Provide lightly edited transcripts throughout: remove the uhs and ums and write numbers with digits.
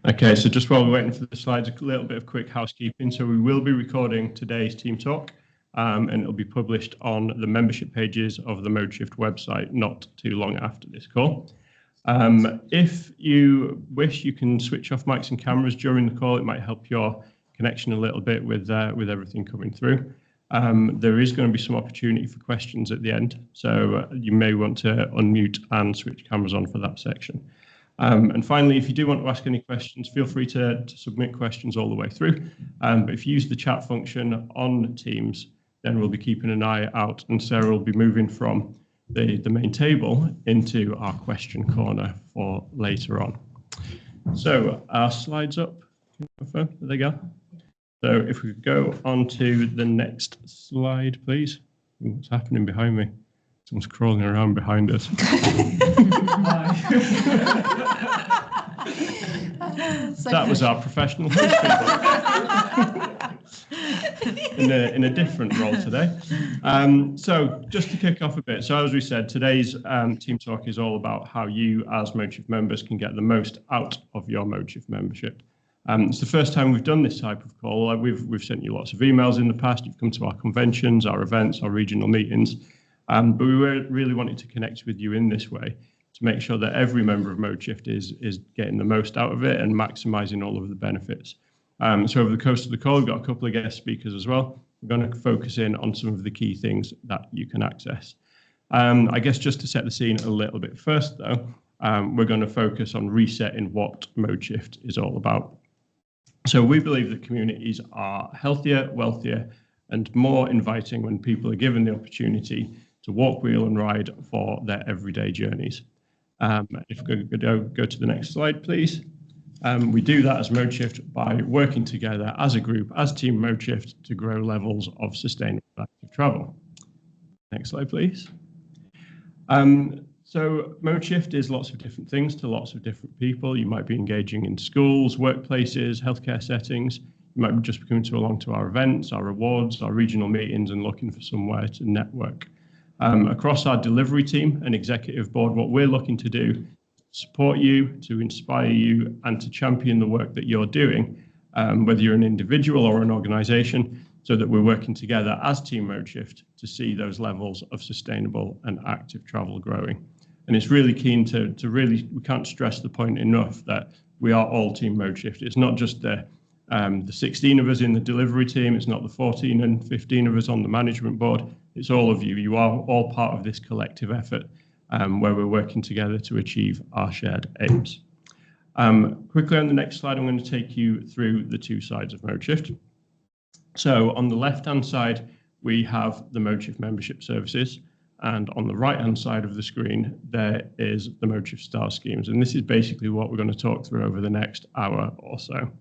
Okay, so just while we're waiting for the slides, a little bit of quick housekeeping. So we will be recording today's team talk, and it'll be published on the membership pages of the Modeshift website not too long after this call. If you wish, you can switch off mics and cameras during the call. It might help your connection a little bit with everything coming through. There is going to be some opportunity for questions at the end, so you may want to unmute and switch cameras on for that section. And finally, if you do want to ask any questions, feel free to submit questions all the way through. But if you use the chat function on Teams, then we'll be keeping an eye out, and Sarah will be moving from the main table into our question corner for later on. So our slides up. There they go. So if we go on to the next slide, please. What's happening behind me? Someone's crawling around behind us. That was our professional host in a different role today. So just to kick off a bit, so as we said, today's team talk is all about how you as Modeshift members can get the most out of your Modeshift membership. It's the first time we've done this type of call. We've sent you lots of emails in the past. You've come to our conventions, our events, our regional meetings. But we really wanted to connect with you in this way to make sure that every member of Modeshift is getting the most out of it and maximising all of the benefits. So over the course of the call, we've got a couple of guest speakers as well. We're going to focus in on some of the key things that you can access. I guess just to set the scene a little bit first, though, we're going to focus on resetting what Modeshift is all about. So we believe that communities are healthier, wealthier, and more inviting when people are given the opportunity to walk, wheel, and ride for their everyday journeys. If we go to the next slide, please. We do that as Modeshift by working together as a group, as Team Modeshift, to grow levels of sustainable active travel. Next slide, please. So Modeshift is lots of different things to lots of different people. You might be engaging in schools, workplaces, healthcare settings. You might just be coming along to our events, our awards, our regional meetings, and looking for somewhere to network. Across our delivery team and executive board, what we're looking to do, support you, to inspire you, and to champion the work that you're doing, whether you're an individual or an organisation, so that we're working together as Team Modeshift to see those levels of sustainable and active travel growing. And it's really keen to really, we can't stress the point enough that we are all Team Modeshift. It's not just the 16 of us in the delivery team, it's not the 14 and 15 of us on the management board, it's all of you. You are all part of this collective effort where we're working together to achieve our shared aims. Quickly on the next slide, I'm going to take you through the two sides of Modeshift. So on the left-hand side, we have the Modeshift membership services. And on the right-hand side of the screen, there is the Modeshift Star Schemes. And this is basically what we're going to talk through over the next hour or so.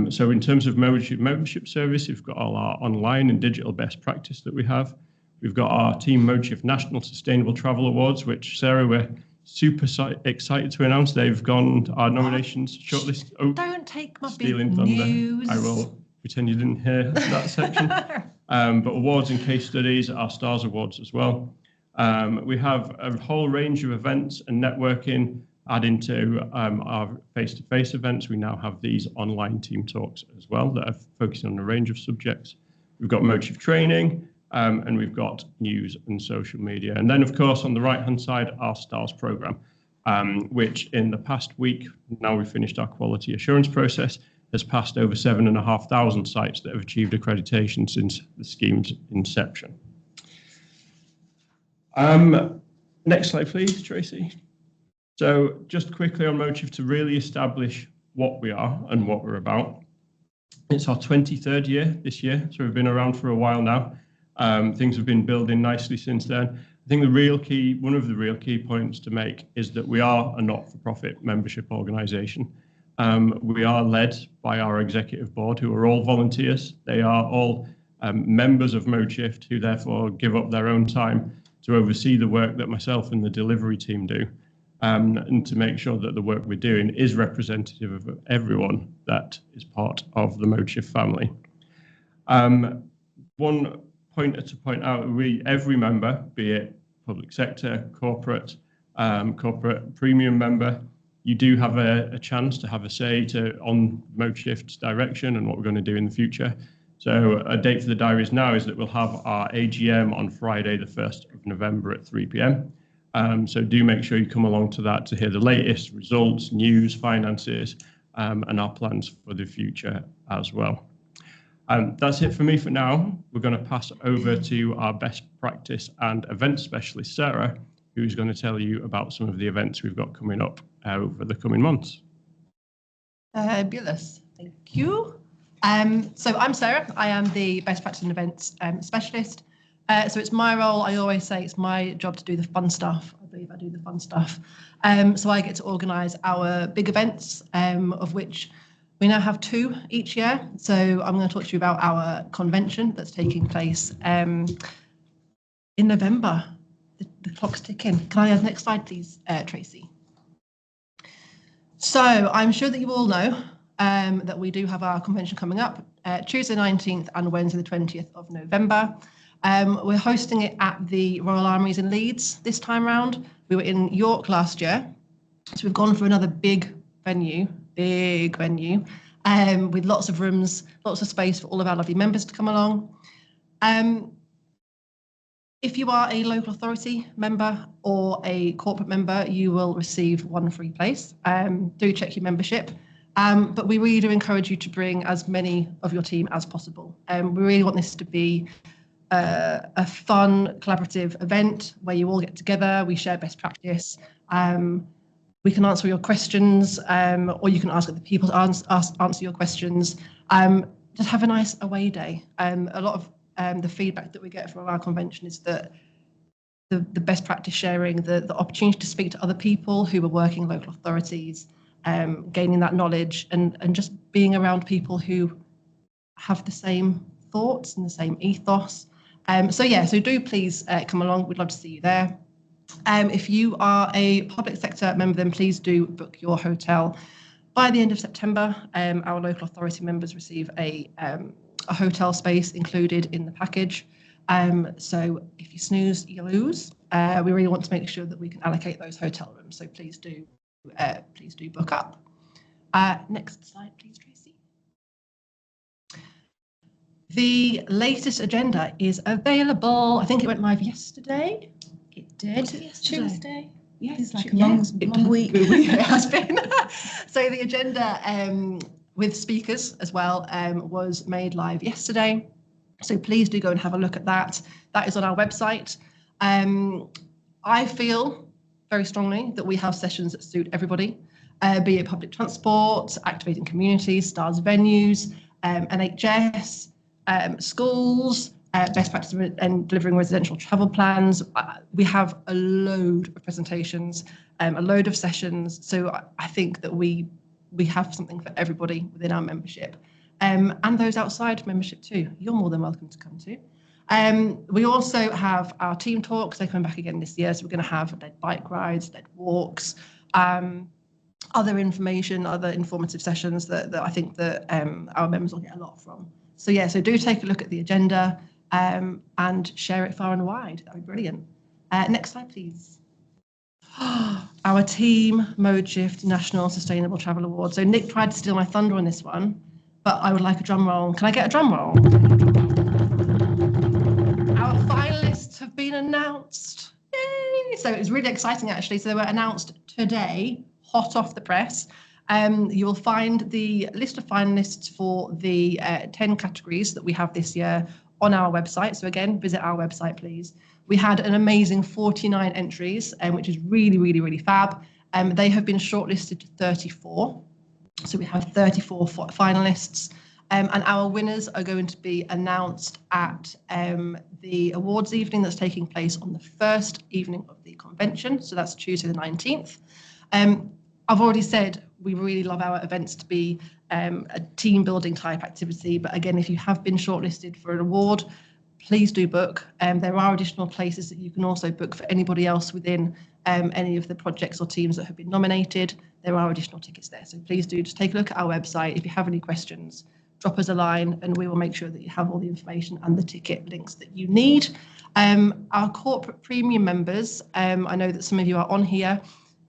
So in terms of Modeshift membership service, we've got all our online and digital best practice that we have. We've got our Team Modeshift National Sustainable Travel Awards, which, Sarah, we're super excited to announce. They've gone to our nominations shortlist. Oh, don't take my stealing big thunder. news. I will pretend you didn't hear that section. But awards and case studies, our Stars Awards as well. We have a whole range of events and networking. Adding to our face-to-face events, we now have these online team talks as well that are focusing on a range of subjects. We've got Modeshift training, and we've got news and social media. And then, of course, on the right-hand side, our STARS program, which in the past week, now we've finished our quality assurance process, has passed over 7,500 sites that have achieved accreditation since the scheme's inception. Next slide, please, Tracy. So just quickly on Modeshift to really establish what we are and what we're about. It's our 23rd year this year, so we've been around for a while now. Things have been building nicely since then. I think one of the real key points to make is that we are a not-for-profit membership organisation. We are led by our executive board, who are all volunteers. They are all members of Modeshift, who therefore give up their own time to oversee the work that myself and the delivery team do. And to make sure that the work we're doing is representative of everyone that is part of the Modeshift family. One pointer to point out, every member, be it public sector, corporate, corporate premium member, you do have a chance to have a say on Modeshift's direction and what we're going to do in the future. So a date for the diaries now is that we'll have our AGM on Friday, the 1st of November at 3 p.m. So do make sure you come along to that to hear the latest results, news, finances, and our plans for the future as well. That's it for me for now. We're going to pass over to our best practice and event specialist, Sarah, who's going to tell you about some of the events we've got coming up over the coming months. Fabulous, thank you. So I'm Sarah. I am the best practice and events specialist. So it's my role. I always say it's my job to do the fun stuff. I believe I do the fun stuff. So I get to organise our big events, of which we now have 2 each year. So I'm going to talk to you about our convention that's taking place in November. The clock's ticking. Can I have the next slide, please, Tracy? So I'm sure that you all know that we do have our convention coming up Tuesday 19th and Wednesday the 20th of November. We're hosting it at the Royal Armouries in Leeds this time round. We were in York last year, so we've gone for another big venue, with lots of rooms, lots of space for all of our lovely members to come along. If you are a local authority member or a corporate member, you will receive 1 free place. Do check your membership. But we really do encourage you to bring as many of your team as possible. We really want this to be a fun, collaborative event where you all get together, we share best practice. We can answer your questions, or you can ask other people to answer your questions. Just have a nice away day. A lot of the feedback that we get from our convention is that the best practice sharing, the opportunity to speak to other people who are working in local authorities, gaining that knowledge and just being around people who have the same thoughts and the same ethos. So do please come along. We'd love to see you there. If you are a public sector member, then please do book your hotel by the end of September. Our local authority members receive a hotel space included in the package. So if you snooze, you lose. We really want to make sure that we can allocate those hotel rooms. So please do book up. Next slide, please, Tracy. The latest agenda is available. I think it went live yesterday. It did. Was it yesterday? Tuesday. Yeah, it's like a long week. It has been. So the agenda with speakers as well was made live yesterday. So please do go and have a look at that. That is on our website. I feel very strongly that we have sessions that suit everybody, be it public transport, activating communities, STARS venues, NHS, schools, best practice and delivering residential travel plans. We have a load of presentations, a load of sessions. So I think that we have something for everybody within our membership, and those outside membership too. You're more than welcome to come to. We also have our team talks. They're coming back again this year. So we're going to have led bike rides, led walks, other information, other informative sessions that I think that our members will get a lot from. So yeah, so do take a look at the agenda and share it far and wide. That would be brilliant. Next slide, please. Our team, Modeshift National Sustainable Travel Award. So Nick tried to steal my thunder on this one, but I would like a drum roll. Can I get a drum roll? Our finalists have been announced. Yay! So it was really exciting, actually. So they were announced today, hot off the press. You will find the list of finalists for the 10 categories that we have this year on our website. So again, visit our website, please. We had an amazing 49 entries, which is really, really, really fab. They have been shortlisted to 34. So we have 34 finalists. And our winners are going to be announced at the awards evening that's taking place on the first evening of the convention. So that's Tuesday the 19th. I've already said we really love our events to be a team building type activity. But again, if you have been shortlisted for an award, please do book. There are additional places that you can also book for anybody else within any of the projects or teams that have been nominated. There are additional tickets there. So please do just take a look at our website. If you have any questions, drop us a line and we will make sure that you have all the information and the ticket links that you need. Our corporate premium members, I know that some of you are on here.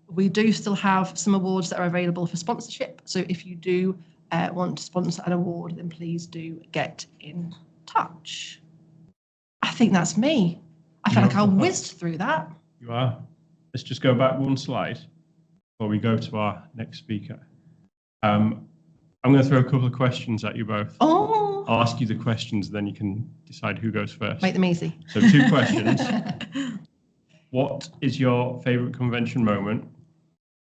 We do still have some awards that are available for sponsorship. So if you do want to sponsor an award, then please do get in touch. I think that's me. I feel like I whizzed through that. You are. Let's just go back one slide before we go to our next speaker. I'm going to throw a couple of questions at you both. Oh. I'll ask you the questions, then you can decide who goes first. Make them easy. So 2 questions. What is your favourite convention moment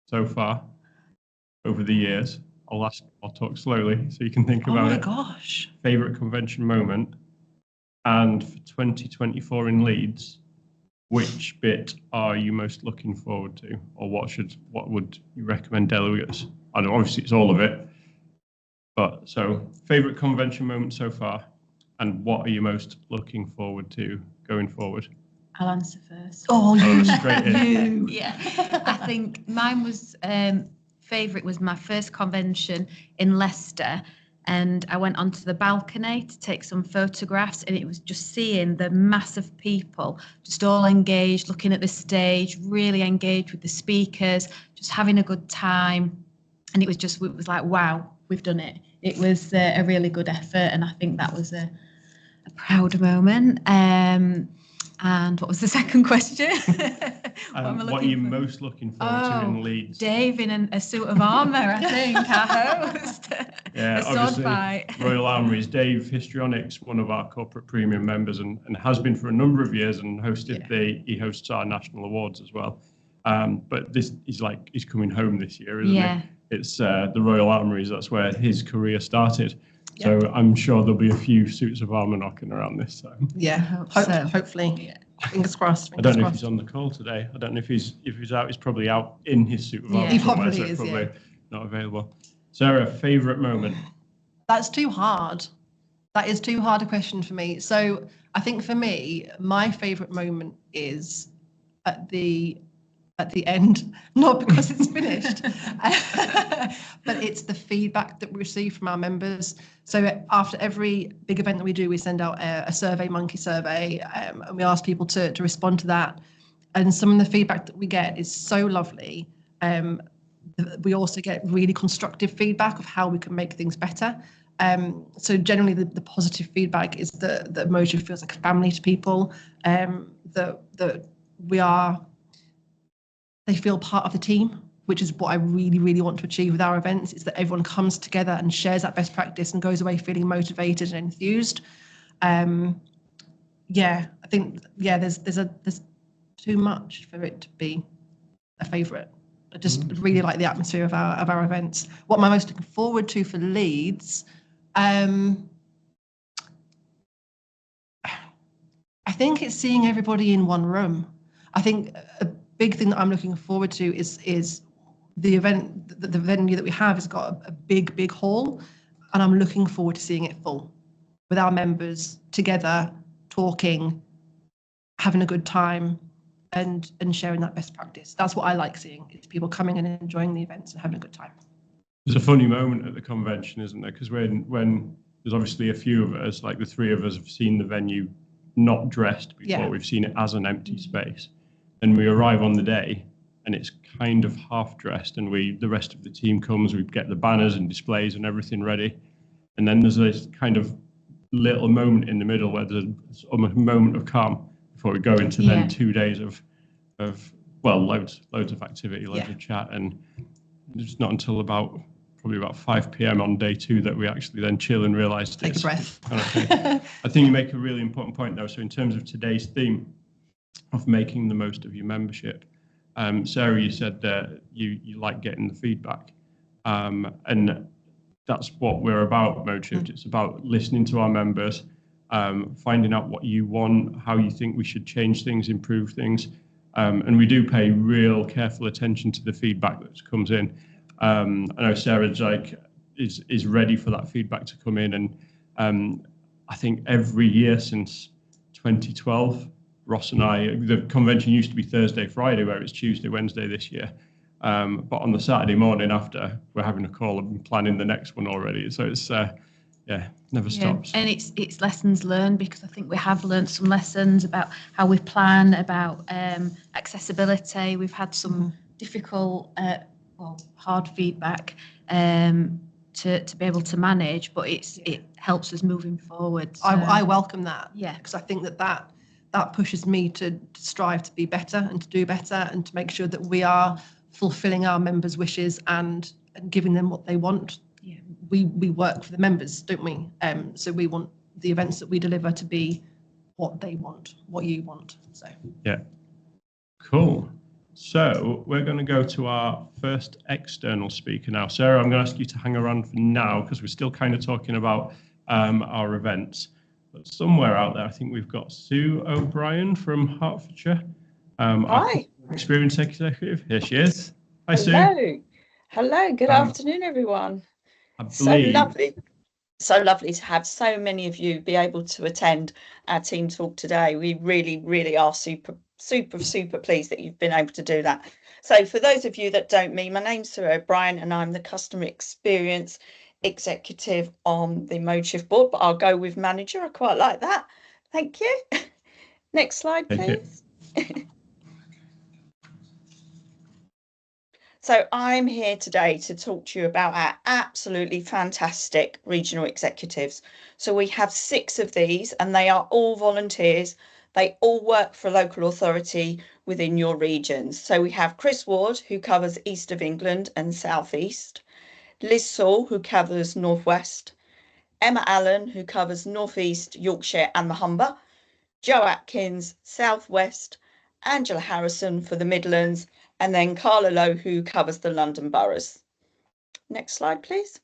so far over the years? I'll talk slowly so you can think about it. Oh my gosh. Favourite convention moment. And for 2024 in Leeds, which bit are you most looking forward to, or what would you recommend delegates? I know obviously it's all of it, but so favourite convention moment so far, and what are you most looking forward to going forward? I'll answer first. Oh, you. Straight in. Yeah, I think mine was favourite was my first convention in Leicester. And I went onto the balcony to take some photographs, and it was just seeing the mass of people just all engaged, looking at the stage, really engaged with the speakers, just having a good time. And it was like, wow, we've done it. It was a really good effort, and I think that was a proud moment. And what was the second question? What are you most looking forward to in Leeds? Dave in a suit of armour, I think, our host. Yeah, a sword obviously, fight. Royal Armouries. Dave Histrionics, one of our corporate premium members, and has been for a number of years, and he hosts our national awards as well. But he's coming home this year, isn't he? It's the Royal Armouries. That's where his career started. So I'm sure there'll be a few suits of armour knocking around this time. Yeah, hopefully. Yeah. Fingers crossed. I don't know if he's on the call today. I don't know if he's out. He's probably out in his suit of armour. He somewhere, probably is. Probably not available. Sarah, favourite moment? That's too hard. That is too hard a question for me. So I think for me, my favourite moment is at the end, not because it's finished, but it's the feedback that we receive from our members. So after every big event that we do, we send out a survey, monkey survey, and we ask people to respond to that. And some of the feedback that we get is so lovely. We also get really constructive feedback of how we can make things better. So generally the positive feedback is that Modeshift feels like a family to people, that they feel part of the team, which is what I really, really want to achieve with our events, is that everyone comes together and shares that best practice and goes away feeling motivated and enthused. I think, there's too much for it to be a favourite. I just really like the atmosphere of our events. What am I most looking forward to for Leeds? I think it's seeing everybody in one room. I think a big thing that I'm looking forward to is the event. The venue that we have has got a big hall, and I'm looking forward to seeing it full with our members together, talking, having a good time, and sharing that best practice. That's what I like seeing. It's people coming and enjoying the events and having a good time. There's a funny moment at the convention, isn't there? Because when there's obviously a few of us, like the 3 of us, have seen the venue not dressed before. Yeah. We've seen it as an empty space, and we arrive on the day and it's kind of half dressed, and the rest of the team comes, we get the banners and displays and everything ready, and then there's this kind of little moment in the middle where there's a moment of calm before we go into then 2 days of loads of activity, loads of chat, and it's not until probably about 5 p.m. on day 2 that we actually then chill and realise take a breath. Okay. I think you make a really important point though. So in terms of today's theme of making the most of your membership, Sarah, you said that you like getting the feedback, and that's what we're about at Modeshift. It's about listening to our members, finding out what you want, how you think we should change things, improve things, and we do pay real careful attention to the feedback that comes in. I know Sarah's is ready for that feedback to come in, and I think every year since 2012, Ross and I, the convention used to be Thursday, Friday, where it's Tuesday, Wednesday this year. But on the Saturday morning after, we're having a call and planning the next one already. So Yeah, never stops. And it's lessons learned, because I think we have learned some lessons about how we plan, about accessibility. We've had some difficult, hard feedback to be able to manage, but it helps us moving forward. So. I welcome that. Yeah. Because I think that pushes me to strive to be better and to do better and to make sure that we are fulfilling our members' wishes and giving them what they want. Yeah. We work for the members, don't we? So we want the events that we deliver to be what they want, what you want. So yeah, cool. So we're going to go to our first external speaker now. Sarah, I'm going to ask you to hang around for now because we're still kind of talking about our events. But somewhere out there, I think we've got Sue O'Brien from Hertfordshire. Hi. Experience Executive. Here she is. Hi, Sue. Hello. Hello. Good afternoon, everyone. So lovely to have so many of you be able to attend our team talk today. We really, really are super pleased that you've been able to do that. So for those of you that don't know me, my name's Sue O'Brien and I'm the Customer Experience Executive on the Modeshift board, but I'll go with manager. I quite like that. Thank you. Next slide, please. So I'm here today to talk to you about our absolutely fantastic regional executives. So we have 6 of these and they are all volunteers. They all work for a local authority within your regions. So we have Chris Ward, who covers East of England and South East. Liz Saul, who covers North West. Emma Allen, who covers North East, Yorkshire and the Humber. Joe Atkins, South West. Angela Harrison for the Midlands. And then Carla Lowe, who covers the London boroughs. Next slide, please.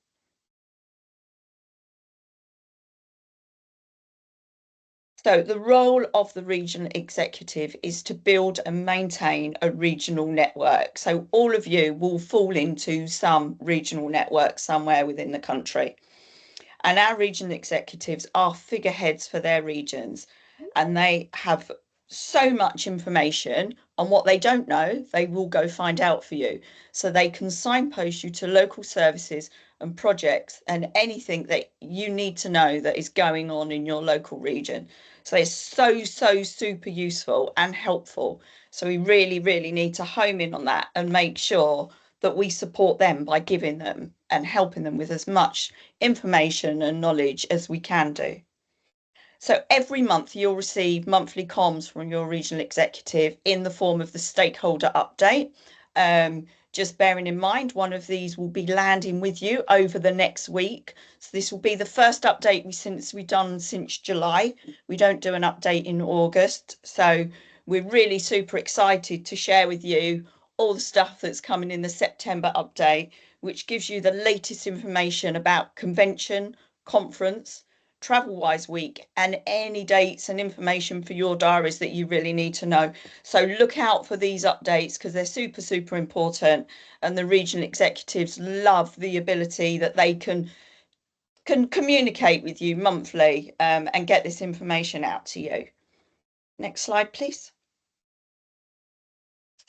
So the role of the regional executive is to build and maintain a regional network. So all of you will fall into some regional network somewhere within the country. And our regional executives are figureheads for their regions, and they have so much information on what they don't know, they will go find out for you. So they can signpost you to local services and projects and anything that you need to know that is going on in your local region. So it's so super useful and helpful. So we really, really need to home in on that and make sure that we support them by giving them and helping them with as much information and knowledge as we can do. So every month you'll receive monthly comms from your regional executive in the form of the stakeholder update. Just bearing in mind, one of these will be landing with you over the next week. So this will be the first update we've done since July. We don't do an update in August. So we're really super excited to share with you all the stuff that's coming in the September update, which gives you the latest information about convention, conference, Travelwise Week, and any dates and information for your diaries that you really need to know. So look out for these updates because they're super important, and the regional executives love the ability that they can communicate with you monthly and get this information out to you. Next slide, please.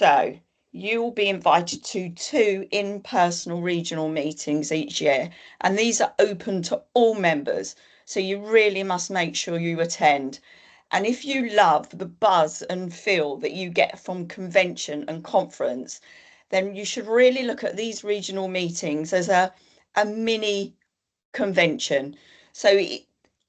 So you will be invited to 2 in-person regional meetings each year, and these are open to all members. So you really must make sure you attend. And if you love the buzz and feel that you get from convention and conference, then you should really look at these regional meetings as a mini convention. So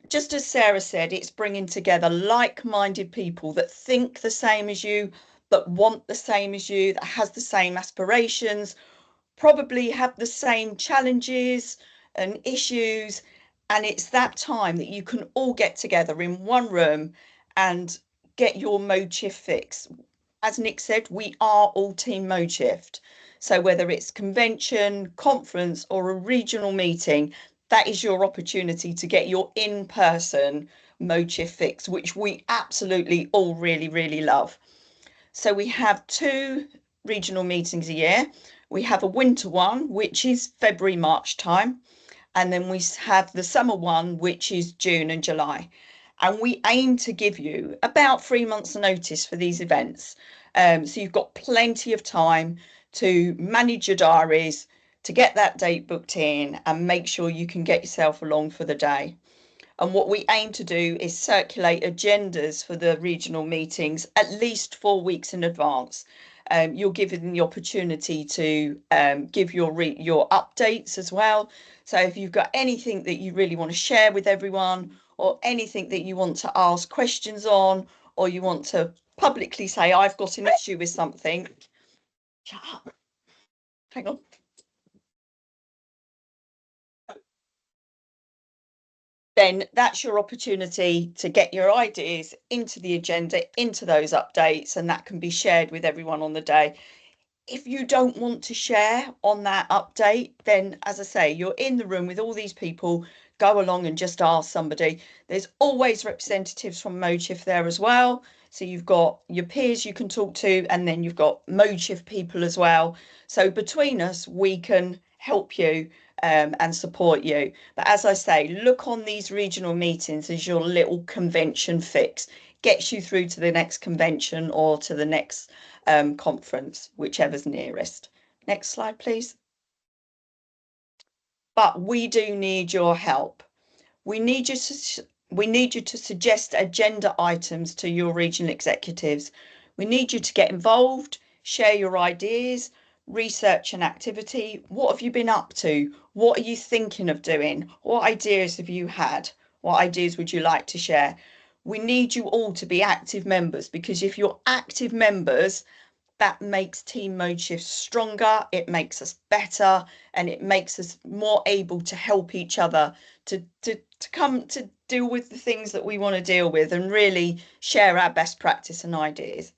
just as Sarah said, it's bringing together like-minded people that think the same as you, that want the same as you, that has the same aspirations, probably have the same challenges and issues. And it's that time that you can all get together in one room and get your Modeshift fix. As Nick said, we are all team Modeshift. So whether it's convention, conference or a regional meeting, that is your opportunity to get your in-person Modeshift fix, which we absolutely all really love. So we have 2 regional meetings a year. We have a winter one, which is February, March time. And then we have the summer one, which is June and July. And we aim to give you about 3 months notice for these events. So you've got plenty of time to manage your diaries, to get that date booked in and make sure you can get yourself along for the day. And what we aim to do is circulate agendas for the regional meetings at least 4 weeks in advance. You're given the opportunity to give your updates as well. So if you've got anything that you really want to share with everyone, or anything that you want to ask questions on, or you want to publicly say, I've got an issue with something. Shut up. Hang on. Then that's your opportunity to get your ideas into the agenda, into those updates, and that can be shared with everyone on the day. If you don't want to share on that update, then as I say, you're in the room with all these people, go along and just ask somebody. There's always representatives from Modeshift there as well. So you've got your peers you can talk to, and then you've got Modeshift people as well. So between us, we can help you and support you. But as I say, look on these regional meetings as your little convention fix. Gets you through to the next convention or to the next conference, whichever's nearest. Next slide, please. But we do need your help. We need you to suggest agenda items to your regional executives. We need you to get involved, share your ideas, research and activity. What have you been up to? What are you thinking of doing? What ideas have you had? What ideas would you like to share? We need you all to be active members, because if you're active members, that makes Team Modeshift stronger, it makes us better, and it makes us more able to help each other to come to deal with the things that we want to deal with and really share our best practice and ideas.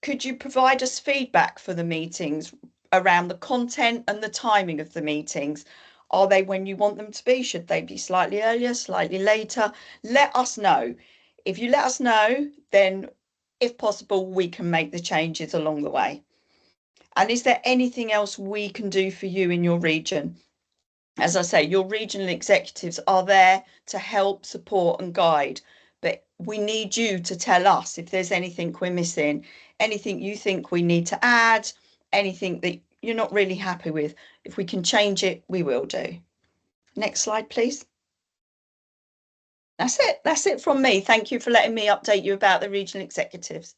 Could you provide us feedback for the meetings around the content and the timing of the meetings? Are they when you want them to be? Should they be slightly earlier, slightly later? Let us know. If you let us know, then if possible, we can make the changes along the way. And is there anything else we can do for you in your region? As I say, your regional executives are there to help, support and guide, but we need you to tell us if there's anything we're missing, anything you think we need to add, anything that you're not really happy with. If we can change it, we will do. Next slide, please. That's it from me. Thank you for letting me update you about the regional executives.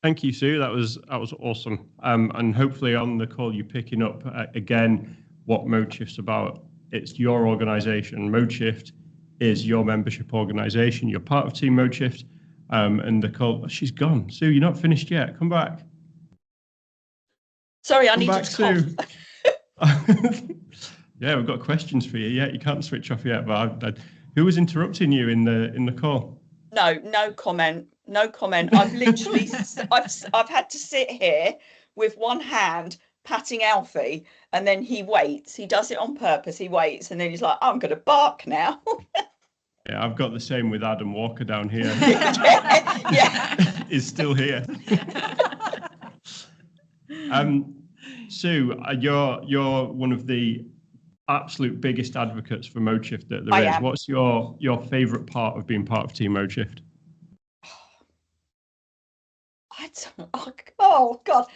Thank you, Sue. That was awesome. And hopefully on the call, you're picking up again what Modeshift's about. It's your organisation. Modeshift is your membership organisation. You're part of Team Modeshift. And the call, she's gone. Sue, you're not finished yet. Come back. Sorry, I need to cough. Yeah, we've got questions for you. Yeah, you can't switch off yet. But who was interrupting you in the call? No comment. No comment. I've literally, I've had to sit here with one hand patting Alfie, and then he waits. He does it on purpose. He waits, and then he's like, I'm going to bark now. Yeah, I've got the same with Adam Walker down here. Yeah. He's still here. Sue, you're one of the absolute biggest advocates for Modeshift that there is. What's your favourite part of being part of Team Modeshift? Oh God,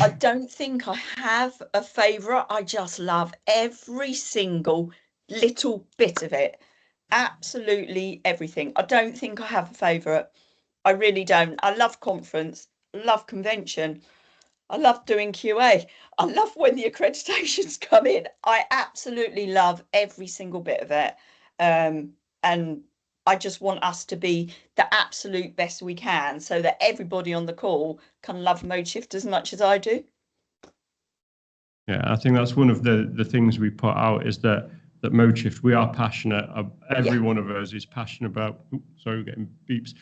I don't think I have a favourite. I just love every single little bit of it. Absolutely everything. I don't think I have a favourite. I really don't. I love conference, love convention. I love doing QA. I love when the accreditations come in. I absolutely love every single bit of it. And I just want us to be the absolute best we can so that everybody on the call can love Modeshift as much as I do. Yeah, I think that's one of the things we put out is that Modeshift, we are passionate. Every one of us is passionate about, sorry, we're getting beeps.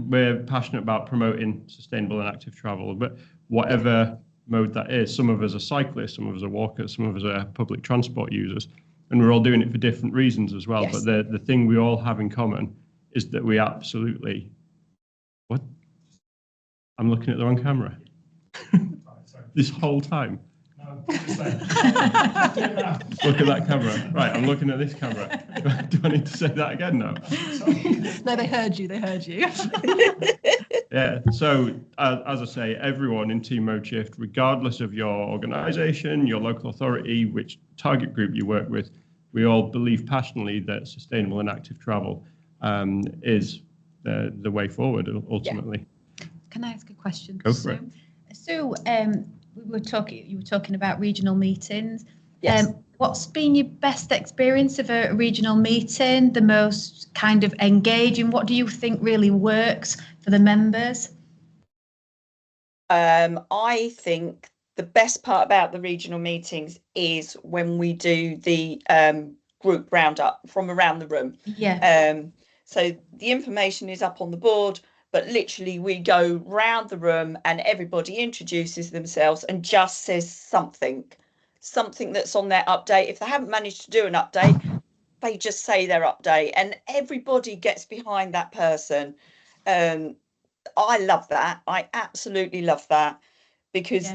We're passionate about promoting sustainable and active travel, but whatever mode that is. Some of us are cyclists, some of us are walkers, some of us are public transport users, and we're all doing it for different reasons as well. Yes. But the thing we all have in common is that we absolutely, what? I'm looking at the wrong camera. This whole time. Look at that camera. Right, I'm looking at this camera. Do I need to say that again now? No, they heard you. Yeah, so as I say, everyone in Team Modeshift, regardless of your organisation, your local authority, which target group you work with, we all believe passionately that sustainable and active travel is the way forward ultimately. Can I ask a question? Go for it. So you were talking about regional meetings. Yes. What's been your best experience of a regional meeting? The most kind of engaging? What do you think really works for the members? I think the best part about the regional meetings is when we do the group roundup from around the room. Yeah. So the information is up on the board, but literally we go round the room and everybody introduces themselves and just says something that's on their update. If they haven't managed to do an update, they just say their update and everybody gets behind that person. I love that. I absolutely love that, because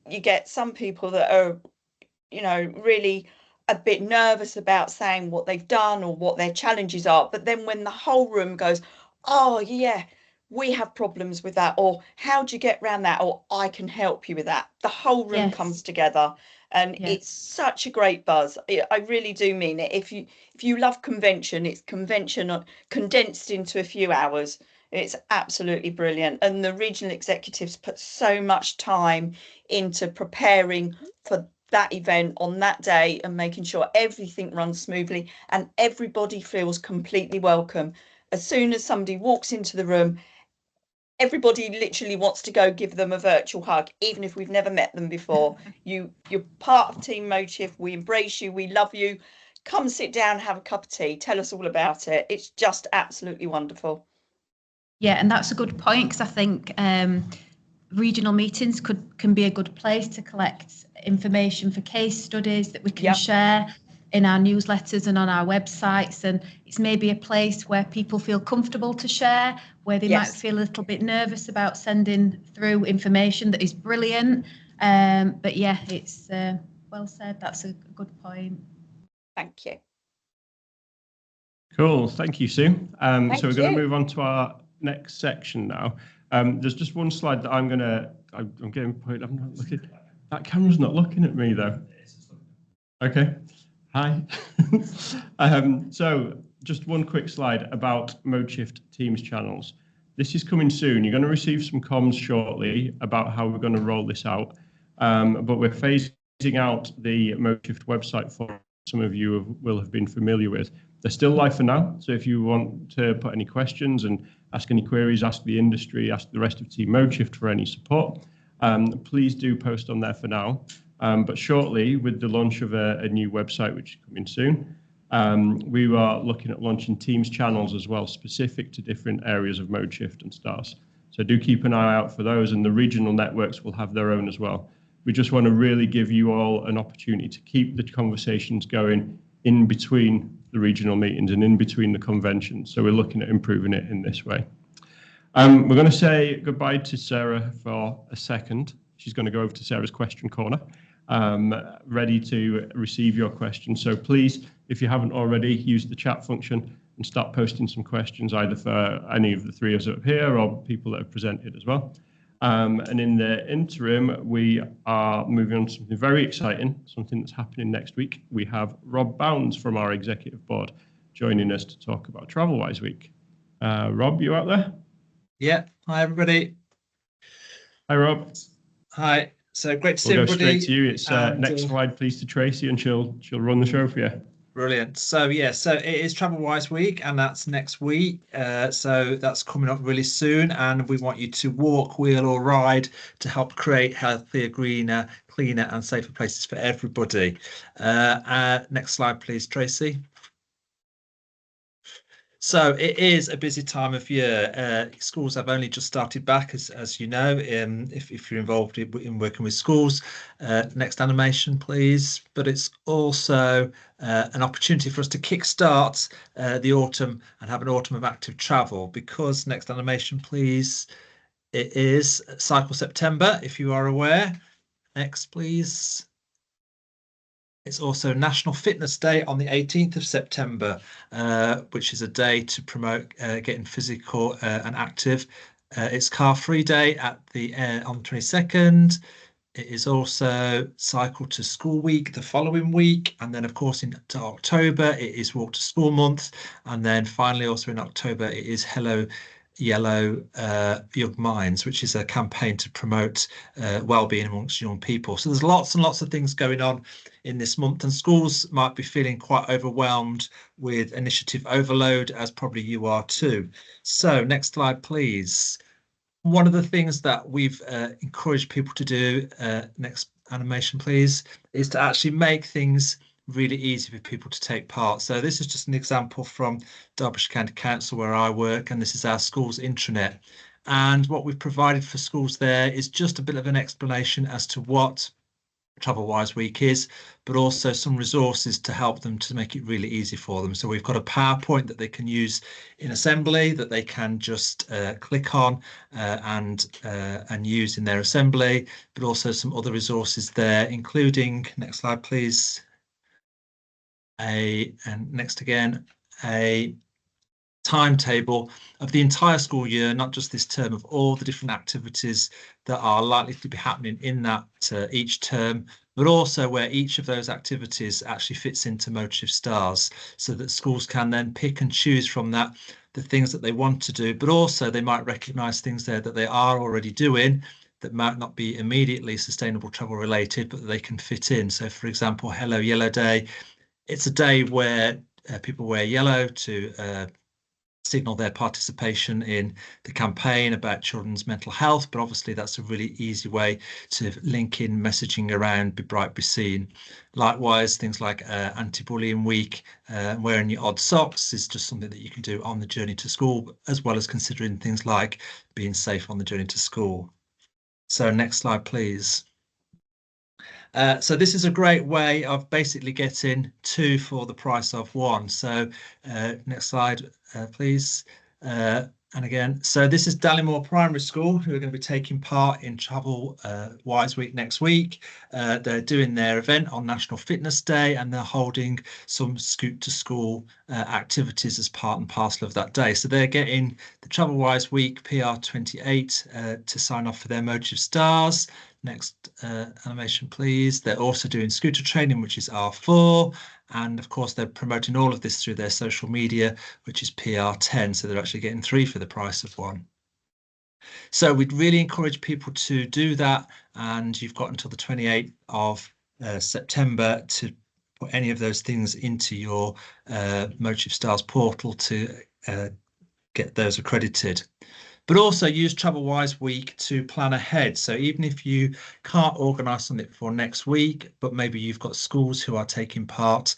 you get some people that are, really a bit nervous about saying what they've done or what their challenges are. But then when the whole room goes, oh, yeah, we have problems with that, or how do you get around that, or I can help you with that, the whole room comes together. And it's such a great buzz. I really do mean it. If you love convention, it's convention condensed into a few hours. It's absolutely brilliant. And the regional executives put so much time into preparing for that event on that day and making sure everything runs smoothly and everybody feels completely welcome. As soon as somebody walks into the room, everybody literally wants to go give them a virtual hug, even if we've never met them before. You're part of Team Modeshift. We embrace you. We love you. Come sit down, have a cup of tea. Tell us all about it. It's just absolutely wonderful. Yeah, and that's a good point, because I think regional meetings can be a good place to collect information for case studies that we can share in our newsletters and on our websites. And it's maybe a place where people feel comfortable to share, where they might feel a little bit nervous about sending through information that is brilliant. But yeah, it's well said. That's a good point. Thank you. Cool. Thank you, Sue. So we're going to move on to our next section now. There's just one slide that I'm getting point. I'm not looking. That camera's not looking at me though. Okay. Hi. So just one quick slide about Modeshift Teams channels. This is coming soon. You're going to receive some comms shortly about how we're going to roll this out. But we're phasing out the Modeshift website for some of you will have been familiar with. They're still live for now. So if you want to put any questions and ask any queries, ask the industry, ask the rest of Team Modeshift for any support, please do post on there for now. But shortly, with the launch of a new website, which is coming soon, we are looking at launching Teams channels as well, specific to different areas of Modeshift and STARS. So do keep an eye out for those, and the regional networks will have their own as well. We just want to really give you all an opportunity to keep the conversations going in between the regional meetings and in between the conventions. So we're looking at improving it in this way. We're going to say goodbye to Sarah for a second. She's going to go over to Sarah's question corner, ready to receive your questions. So please, if you haven't already, use the chat function and start posting some questions, either for any of the three of us up here or people that have presented as well. And in the interim, we are moving on to something very exciting, something that's happening next week. We have Rob Bounds from our executive board joining us to talk about TravelWise Week. Rob, you out there? Yeah. Hi, everybody. Hi, Rob. Hi. So great to see everybody. We'll go straight to you. It's next slide, please, to Tracy, and she'll run the show for you. Brilliant. So yeah, so it is TravelWise Week, and that's next week. So that's coming up really soon, and we want you to walk, wheel, or ride to help create healthier, greener, cleaner, and safer places for everybody. Next slide, please, Tracy. So it is a busy time of year. Schools have only just started back, as you know, if you're involved in working with schools. Next animation, please. But it's also an opportunity for us to kickstart the autumn and have an autumn of active travel, because next animation, please. It is Cycle September, if you are aware. Next, please. It's also National Fitness Day on the 18th of September, which is a day to promote getting physical and active. It's car free day at the on the 22nd. It is also cycle to school week the following week. And then, of course, into October, it is walk to school month. And then finally, also in October, it is Hello Yellow Young Minds, which is a campaign to promote well-being amongst young people. So there's lots and lots of things going on in this month, and schools might be feeling quite overwhelmed with initiative overload, as probably you are too. So next slide, please. One of the things that we've encouraged people to do, next animation please, is to actually make things really easy for people to take part. So this is just an example from Derbyshire County Council where I work, and this is our schools intranet. And what we've provided for schools there is just a bit of an explanation as to what TravelWise Week is, but also some resources to help them to make it really easy for them. So we've got a PowerPoint that they can use in assembly that they can just click on and use in their assembly, but also some other resources there, including, next slide please, and next again, a timetable of the entire school year, not just this term, of all the different activities that are likely to be happening in that each term, but also where each of those activities actually fits into Modeshift stars, so that schools can then pick and choose from that the things that they want to do, but also they might recognise things there that they are already doing that might not be immediately sustainable travel related, but that they can fit in. So for example, Hello Yellow Day, it's a day where people wear yellow to signal their participation in the campaign about children's mental health, but obviously that's a really easy way to link in messaging around Be Bright, Be Seen. Likewise, things like anti-bullying week, wearing your odd socks is just something that you can do on the journey to school, as well as considering things like being safe on the journey to school. So next slide, please. So this is a great way of basically getting two for the price of one. So next slide, please. And again, so this is Dallimore Primary School, who are going to be taking part in TravelWise Week next week. They're doing their event on National Fitness Day, and they're holding some Scoot to School activities as part and parcel of that day. So they're getting the TravelWise Week PR28 to sign off for their Modeshift stars. Next animation, please. They're also doing scooter training, which is R4. And of course, they're promoting all of this through their social media, which is PR10. So they're actually getting 3 for the price of 1. So we'd really encourage people to do that. And you've got until the 28th of September to put any of those things into your Modeshift Stars portal to get those accredited. But also use TravelWise Week to plan ahead. So even if you can't organise something for next week, but maybe you've got schools who are taking part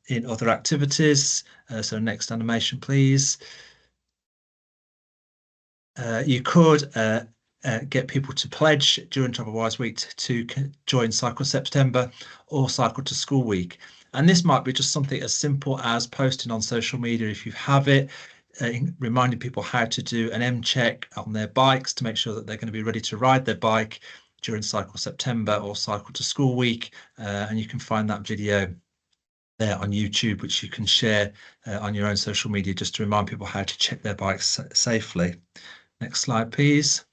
in other activities. So next animation, please. You could get people to pledge during TravelWise Week to join Cycle September or Cycle to School Week. And this might be just something as simple as posting on social media if you have it, reminding people how to do an M check on their bikes to make sure that they're going to be ready to ride their bike during Cycle September or Cycle to School Week. And you can find that video there on YouTube, which you can share on your own social media just to remind people how to check their bikes safely. Next slide, please.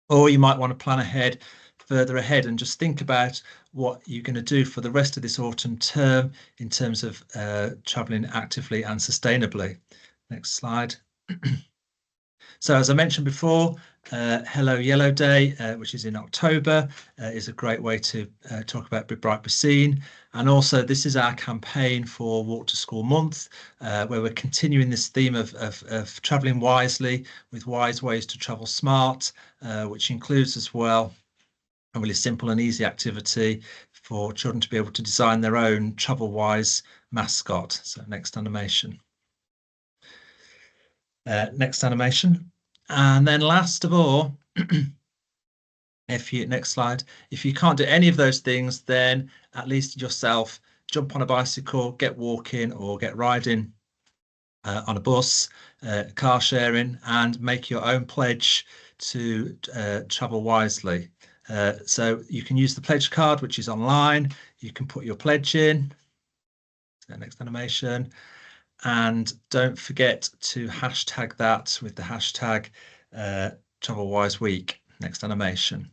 Or you might want to plan ahead, further ahead, and just think about what you're going to do for the rest of this autumn term in terms of travelling actively and sustainably. Next slide. So as I mentioned before, Hello Yellow Day, which is in October, is a great way to talk about Be Bright, Be Seen. And also this is our campaign for Walk to School Month, where we're continuing this theme of travelling wisely with wise ways to travel smart, which includes as well a really simple and easy activity for children to be able to design their own TravelWise mascot. So next animation. Next animation. And then last of all, next slide, if you can't do any of those things, then at least yourself jump on a bicycle, get walking or get riding on a bus, car sharing, and make your own pledge to travel wisely. So you can use the pledge card, which is online. You can put your pledge in. So next animation. and don't forget to hashtag that with the hashtag TravelWise Week, next animation.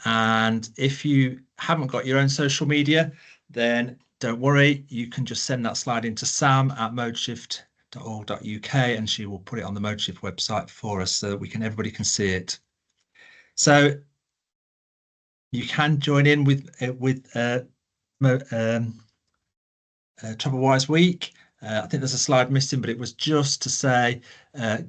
And if you haven't got your own social media, then don't worry, you can just send that slide into sam@modeshift.org.uk and she will put it on the Modeshift website for us so that everybody can see it. So you can join in with TravelWise Week. I think there's a slide missing, but it was just to say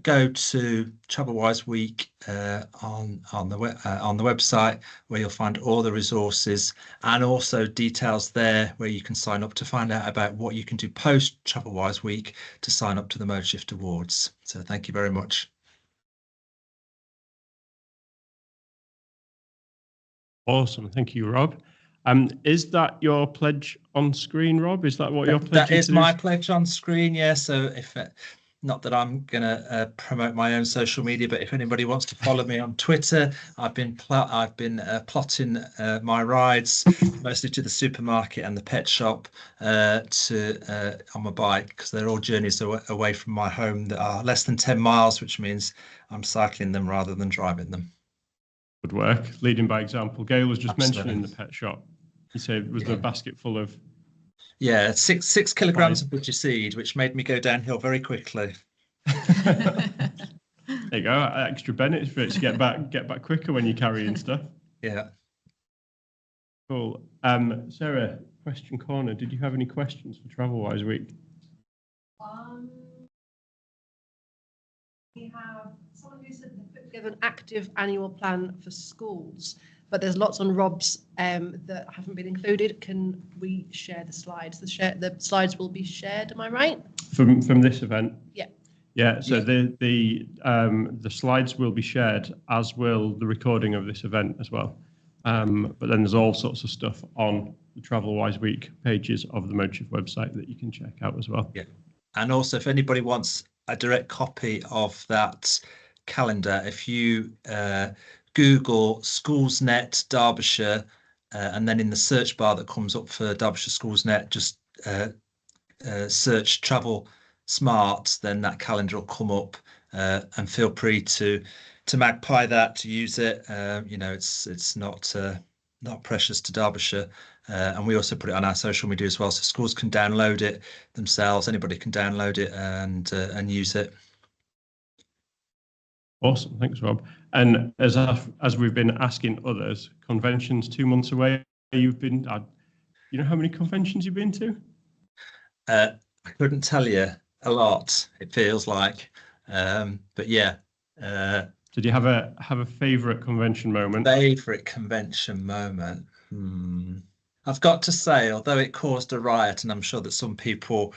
go to TravelWise Week on the website, where you'll find all the resources and also details there where you can sign up to find out about what you can do post TravelWise Week to sign up to the Modeshift Awards. So thank you very much. Awesome, thank you, Rob. Is that your pledge on screen, Rob? Is that what you're pledging That is to do? my pledge on screen, yeah. So if not that I'm going to promote my own social media, but if anybody wants to follow me on Twitter, I've been plotting my rides mostly to the supermarket and the pet shop on my bike, because they're all journeys away from my home that are less than 10 miles, which means I'm cycling them rather than driving them. Good work, leading by example. Gail was just Absolutely. mentioning the pet shop. You said was the basket full of? Yeah, 6 kilograms of butcher seed, which made me go downhill very quickly. There you go, extra benefits. Get back quicker when you're carrying stuff. Yeah. Cool. Sarah, question corner. Did you have any questions for TravelWise Week? We have someone who said they put together an active annual plan for schools, but there's lots on Rob's that haven't been included. Can we share the slides? The slides will be shared. Am I right? From this event? Yeah. Yeah. So Yeah. the slides will be shared, as will the recording of this event as well. But then there's all sorts of stuff on the TravelWise Week pages of the Modeshift website that you can check out as well. Yeah. And also, if anybody wants a direct copy of that calendar, if you Google SchoolsNet Derbyshire, and then in the search bar that comes up for Derbyshire SchoolsNet, just search Travel Smart, then that calendar will come up, and feel free to magpie that, to use it. It's not precious to Derbyshire. And we also put it on our social media as well, so schools can download it themselves. Anybody can download it and use it. Awesome, thanks, Rob. And as we've been asking others, conventions 2 months away. You've been, you know how many conventions you've been to? I couldn't tell you a lot. It feels like, but yeah. Did you have a favourite convention moment? Favourite convention moment. I've got to say, although it caused a riot, and I'm sure that some people,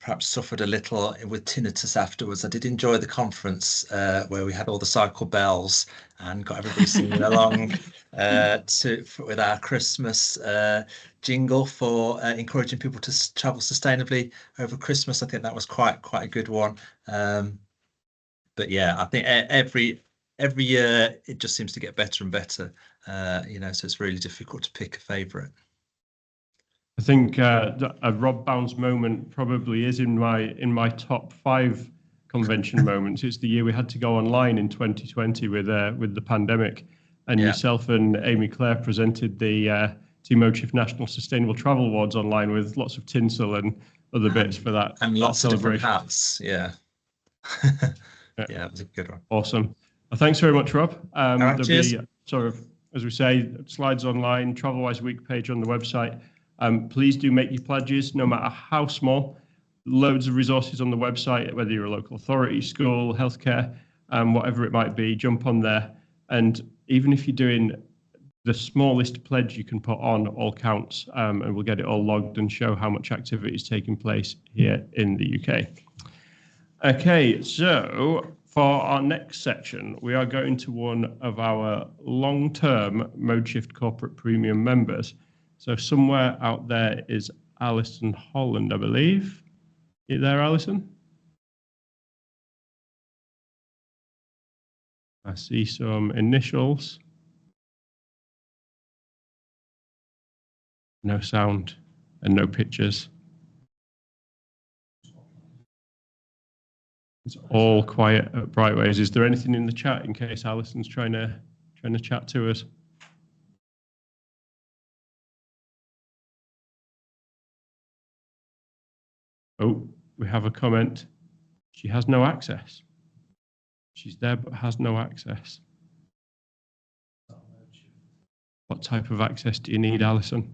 perhaps suffered a little with tinnitus afterwards, I did enjoy the conference where we had all the cycle bells and got everybody singing along with our Christmas jingle for encouraging people to travel sustainably over Christmas. I think that was quite a good one. But yeah, I think every year it just seems to get better and better. So it's really difficult to pick a favourite. I think a Rob Bounds moment probably is in my top 5 convention moments. It's the year we had to go online in 2020 with the pandemic, and yourself and Amy Clare presented the Team Modeshift National Sustainable Travel Awards online with lots of tinsel and other bits for that. And lots of different celebration. hats. Yeah. Yeah, it was a good one. Awesome. Well, thanks very much, Rob. There'll cheers. be sort of, as we say, slides online, TravelWise Week page on the website. Please do make your pledges, no matter how small. Loads of resources on the website, whether you're a local authority, school, healthcare, whatever it might be, jump on there. And even if you're doing the smallest pledge you can put on, all counts, and we'll get it all logged and show how much activity is taking place here in the UK. Okay, so for our next section, we are going to one of our long-term Modeshift Corporate Premium members. So somewhere out there is Alison Holland, I believe. Are you there, Alison? I see some initials. No sound and no pictures. It's all quiet at Brightways. Is there anything in the chat in case Alison's trying to chat to us? Oh, we have a comment. She has no access. She's there but has no access. What type of access do you need, Alison?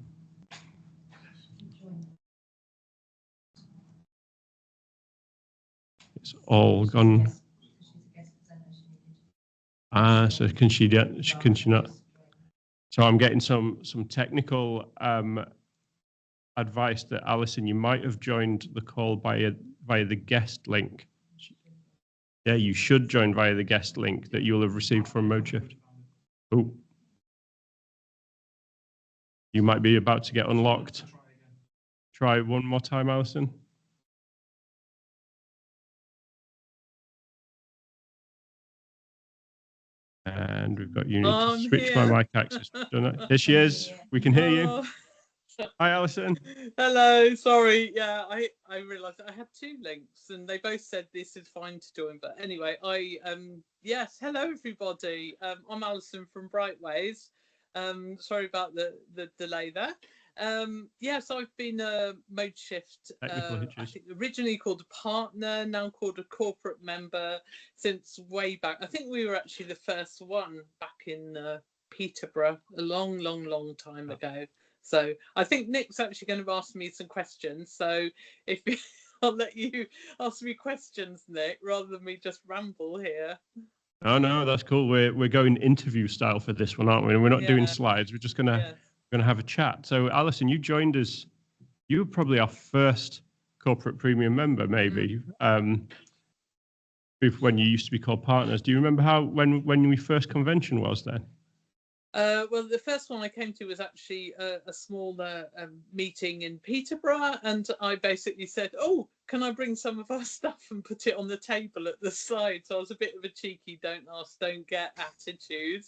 It's all gone. So can she not? So I'm getting some technical advice that Alison, you might have joined the call via the guest link. Yeah, you should join via the guest link that you'll have received from Modeshift. Oh, you might be about to get unlocked. Try one more time, Alison. And we've got you need to switch my mic access. Here she is. We can hear you. Hi, Alison. Hello. Sorry. Yeah, I realised I had two links and they both said this is fine to join. But anyway, yes. Hello, everybody. I'm Alison from Brightways. Sorry about the delay there. Yes, I've been a Modeshift, I think originally called a partner, now called a corporate member since way back. I think we were actually the first one back in Peterborough a long time ago. So I think Nick's actually going to ask me some questions. So if I'll let you ask me questions, Nick, rather than me just ramble here. Oh no, that's cool. We're going interview style for this one, aren't we? And we're not doing slides. We're just gonna have a chat. So Alison, you joined us. You were probably our first corporate premium member, maybe. When you used to be called partners. Do you remember when we first convention was then? Well, the first one I came to was actually a small meeting in Peterborough, and I basically said, "Oh, can I bring some of our stuff and put it on the table at the side?" So I was a bit of a cheeky "don't ask, don't get" attitude,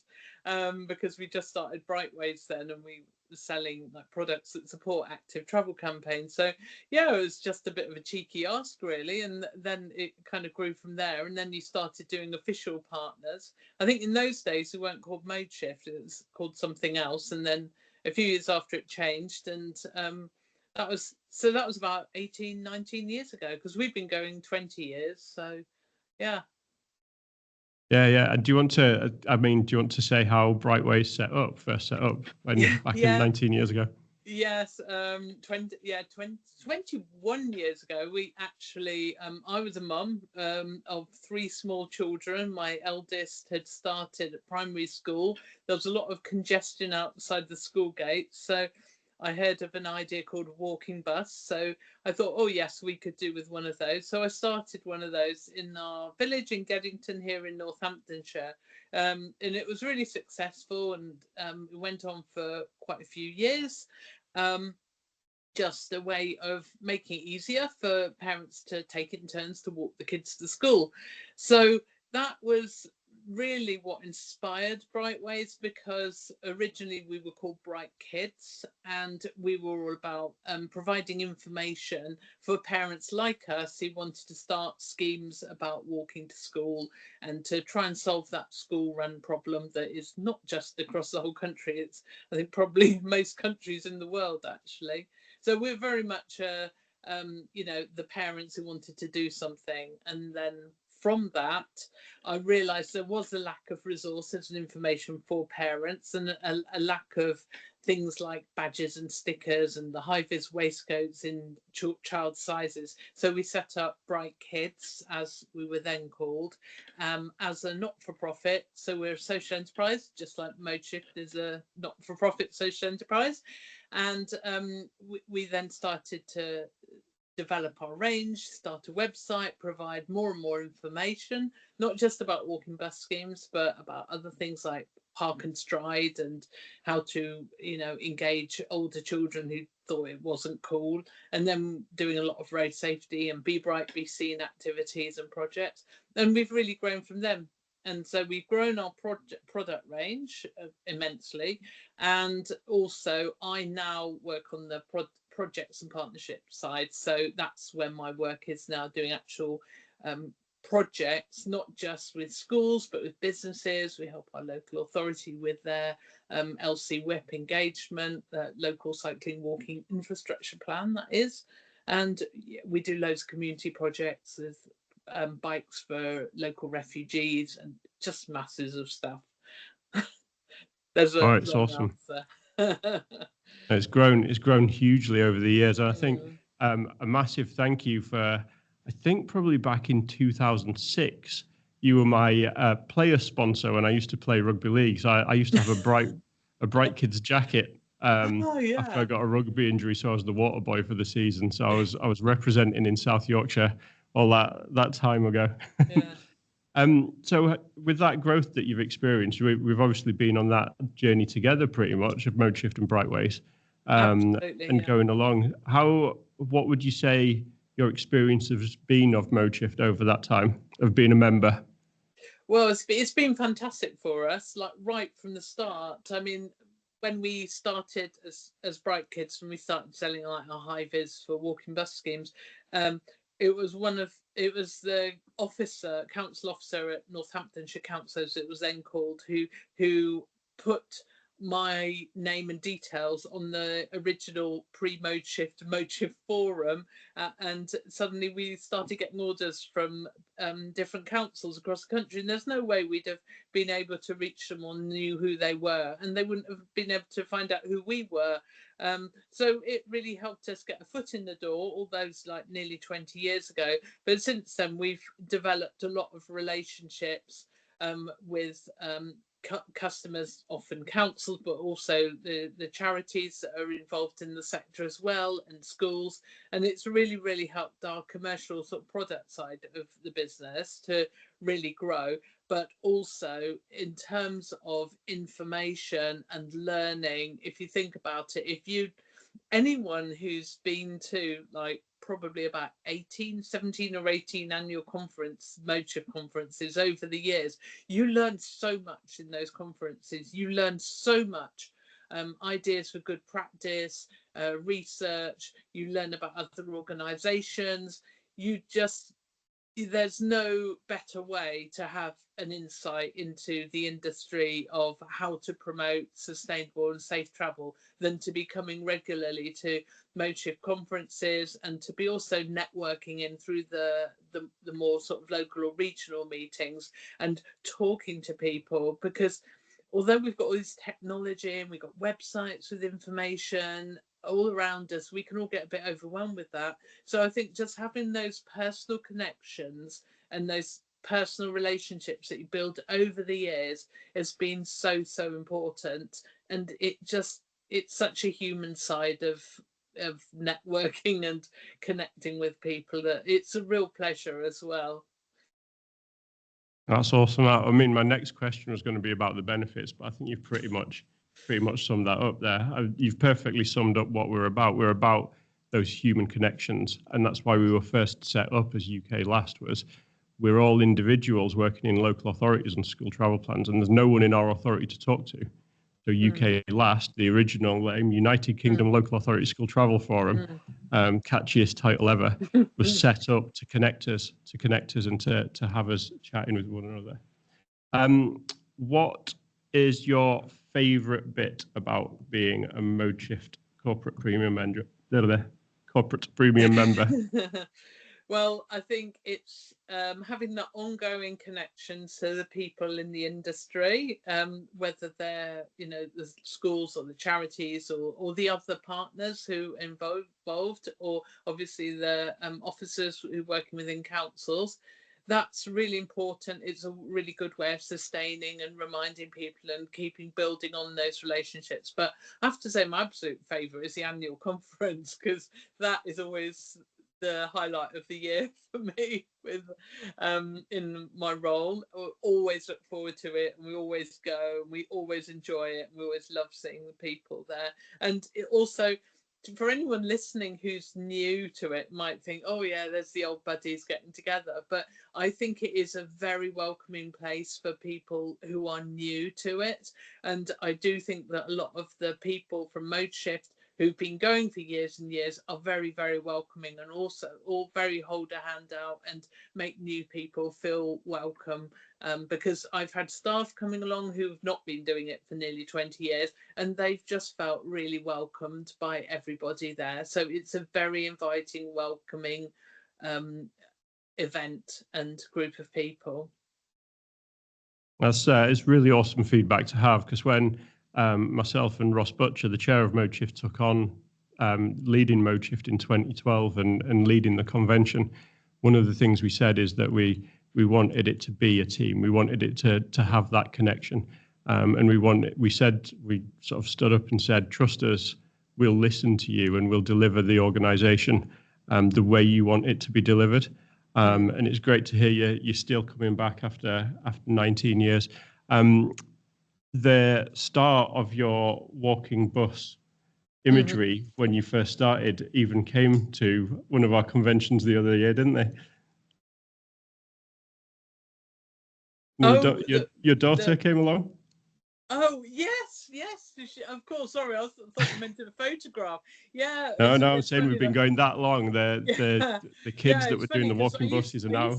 because we just started Brightways then, and we were selling like products that support active travel campaigns. So yeah, it was just a bit of a cheeky ask really, and then it kind of grew from there. And then you started doing official partners. I think in those days we weren't called Modeshift, it was called something else, and then a few years after it changed, and that was about 19 years ago, because we've been going 20 years. So yeah. And do you want to say how Brightways first set up back in 19 years ago? Yes, 21 years ago, we actually, I was a mum of 3 small children. My eldest had started at primary school. There was a lot of congestion outside the school gates. So I heard of an idea called a walking bus. So I thought, oh yes, we could do with one of those. So I started one of those in our village in Geddington here in Northamptonshire. And it was really successful, and it went on for quite a few years. Just a way of making it easier for parents to take it in turns to walk the kids to school. So that was really what inspired Brightways, because originally we were called Bright Kids, and we were all about providing information for parents like us who wanted to start schemes about walking to school and to try and solve that school run problem that is not just across the whole country. It's, I think, probably most countries in the world actually. So we're very much the parents who wanted to do something. And then from that, I realised there was a lack of resources and information for parents, and a lack of things like badges and stickers and the high-vis waistcoats in child sizes. So we set up Bright Kids, as we were then called, as a not-for-profit. So we're a social enterprise, just like Modeshift is a not-for-profit social enterprise. And we then started to develop our range, start a website, provide more and more information, not just about walking bus schemes, but about other things like park and stride, and how to, engage older children who thought it wasn't cool, and then doing a lot of road safety and Be Bright, Be Seen activities and projects. And we've really grown from them. And so we've grown our product range immensely. And also I now work on the projects and partnership side. So that's where my work is now, doing actual projects, not just with schools, but with businesses. We help our local authority with their LC WIP engagement, local cycling walking infrastructure plan, that is. And we do loads of community projects with bikes for local refugees and just masses of stuff. There's a It's awesome. answer. It's grown hugely over the years. And I think a massive thank you for, I think probably back in 2006, you were my player sponsor when I used to play rugby league. So I used to have a bright kids jacket after I got a rugby injury. So I was the water boy for the season. So I was representing in South Yorkshire all that time ago. Yeah. So with that growth that you've experienced, we've obviously been on that journey together pretty much of Modeshift and Brightways, and going along. What would you say your experience has been of Modeshift over that time of being a member? Well, it's been fantastic for us, like right from the start. I mean, when we started as Bright Kids, when we started selling like our high vis for walking bus schemes, it was the council officer at Northamptonshire Council, as it was then called, who put my name and details on the original Modeshift forum, and suddenly we started getting orders from different councils across the country, and there's no way we'd have been able to reach them or knew who they were, and they wouldn't have been able to find out who we were. So it really helped us get a foot in the door, all those like nearly 20 years ago. But since then, we've developed a lot of relationships with customers, often councils, but also the charities that are involved in the sector as well, and schools. And it's really helped our commercial sort of product side of the business to really grow. But also in terms of information and learning, if you think about it, anyone who's been to like probably about 17 or 18 annual Modeshift conferences over the years, you learn so much in those conferences. You learn so much ideas for good practice, research. You learn about other organizations. There's no better way to have an insight into the industry of how to promote sustainable and safe travel than to be coming regularly to Modeshift conferences, and to be also networking in through the more sort of local or regional meetings and talking to people. Because although we've got all this technology and we've got websites with information all around us, we can all get a bit overwhelmed with that. So I think just having those personal connections and those personal relationships that you build over the years has been so important. And it's such a human side of networking and connecting with people that it's a real pleasure as well. That's awesome. I mean, my next question was going to be about the benefits, but I think you've pretty much summed that up there. You've perfectly summed up what we're about. We're about those human connections, and that's why we were first set up as UK Last. We're all individuals working in local authorities and school travel plans, and there's no one in our authority to talk to. So UK Last, the original United Kingdom Local Authority School Travel Forum, catchiest title ever, was set up to connect us and to have us chatting with one another. What is your favourite bit about being a Modeshift corporate premium member? Well, I think it's having that ongoing connection to the people in the industry, whether they're, the schools or the charities or the other partners who are involved, or obviously the officers who are working within councils. That's really important. It's a really good way of sustaining and reminding people and building on those relationships. But I have to say my absolute favourite is the annual conference, because that is always the highlight of the year for me with in my role. I always look forward to it, and we always go, and we always enjoy it, and we always love seeing the people there. And it also, for anyone listening who's new to it, might think, oh yeah, there's the old buddies getting together, but I think it is a very welcoming place for people who are new to it. And I do think that a lot of the people from Modeshift who've been going for years and years are very, very welcoming, and also all very hold a hand out and make new people feel welcome. Because I've had staff coming along who've not been doing it for nearly 20 years, and they've just felt really welcomed by everybody there. So it's a very inviting, welcoming event and group of people. That's it's really awesome feedback to have, because when myself and Ross Butcher, the chair of Modeshift, took on leading Modeshift in 2012 and leading the convention, one of the things we said is that we wanted it to be a team. We wanted it to have that connection, and we sort of stood up and said, trust us, we'll listen to you and we'll deliver the organisation the way you want it to be delivered. And it's great to hear you're still coming back after 19 years. The start of your walking bus imagery when you first started even came to one of our conventions the other year, didn't they? Your daughter came along? Oh, yes, of course. Sorry, I thought you meant a photograph. Yeah. No, I'm saying we've been going that long. The kids that were doing the walking buses are now.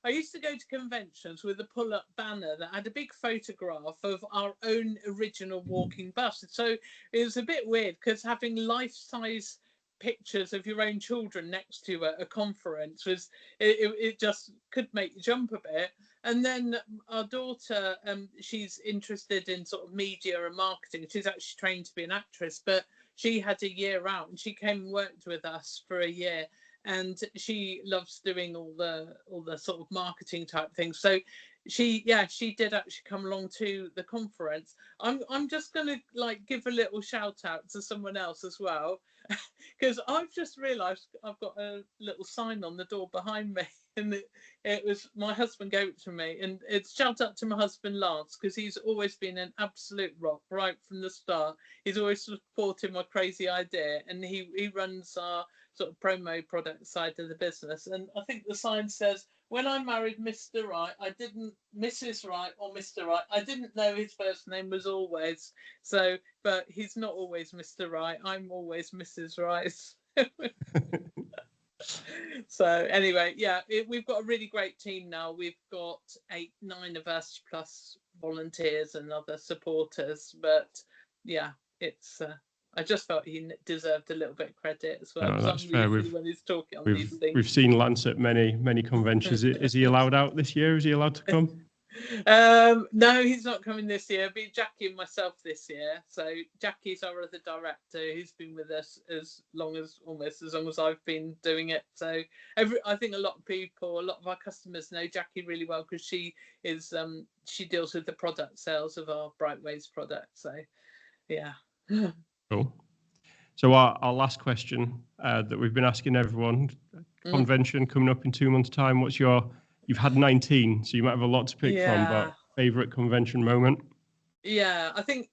I used to go to conventions with a pull-up banner that had a big photograph of our own original walking bus. So it was a bit weird, because having life-size pictures of your own children next to a conference was it just could make you jump a bit. And then our daughter, she's interested in sort of media and marketing. She's actually trained to be an actress, but she had a year out and she came and worked with us for a year, and she loves doing all the sort of marketing type things. So she did actually come along to the conference. I'm just gonna give a little shout out to someone else as well, because I've just realised I've got a little sign on the door behind me, and it was my husband gave it to me, and it's shout out to my husband Lance, because he's always been an absolute rock right from the start. He's always supported my crazy idea, and he runs our sort of promo product side of the business. And I think the sign says, when I married Mr. Right, I didn't, Mrs. Right or Mr. Right, I didn't know his first name was always. So, but he's not always Mr. Right. I'm always Mrs. Right. So anyway, yeah, we've got a really great team now. We've got 8-9 of us plus volunteers and other supporters. But yeah, it's I just felt he deserved a little bit of credit as well. No, that's fair. When he's talking on these things. We've seen Lance at many conventions. Is he allowed out this year? Is he allowed to come? No, he's not coming this year. It'll be Jackie and myself this year. So Jackie's our other director, who's been with us almost as long as I've been doing it. So I think a lot of our customers know Jackie really well, because she deals with the product sales of our Brightways product. So yeah. Cool. So our last question that we've been asking everyone, convention coming up in 2 months' time. You've had 19, so you might have a lot to pick from, but favourite convention moment? Yeah, I think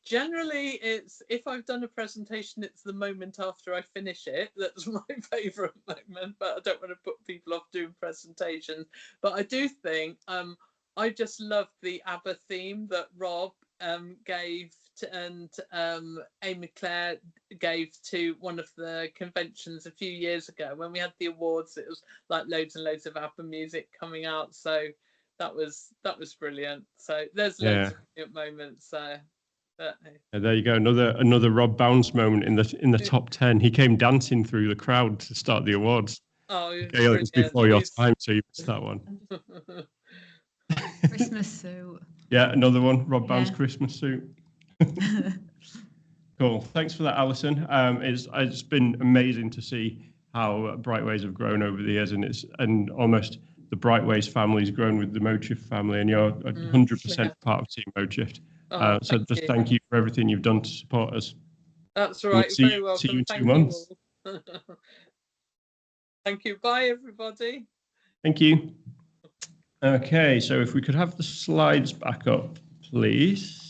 generally it's, if I've done a presentation, it's the moment after I finish it. That's my favourite moment, but I don't want to put people off doing presentations. But I do think I just love the ABBA theme that Rob gave and Amy Claire gave to one of the conventions a few years ago when we had the awards. It was like loads and loads of ABBA music coming out, so that was brilliant. So there's loads of brilliant moments. So there you go, another Rob Bounce moment in the top 10. He came dancing through the crowd to start the awards. Oh, okay, it was before your time, so you missed that one. Christmas suit. Yeah, another one, Rob Bounce Christmas suit. Cool. Thanks for that, Alison. It's been amazing to see how Brightways have grown over the years, and almost the Brightways family has grown with the Modeshift family, and you're 100% part of Team Modeshift. So thank you for everything you've done to support us. That's right. Very welcome. See you in 2 months. Thank you. Bye, everybody. Thank you. Okay, so if we could have the slides back up, please.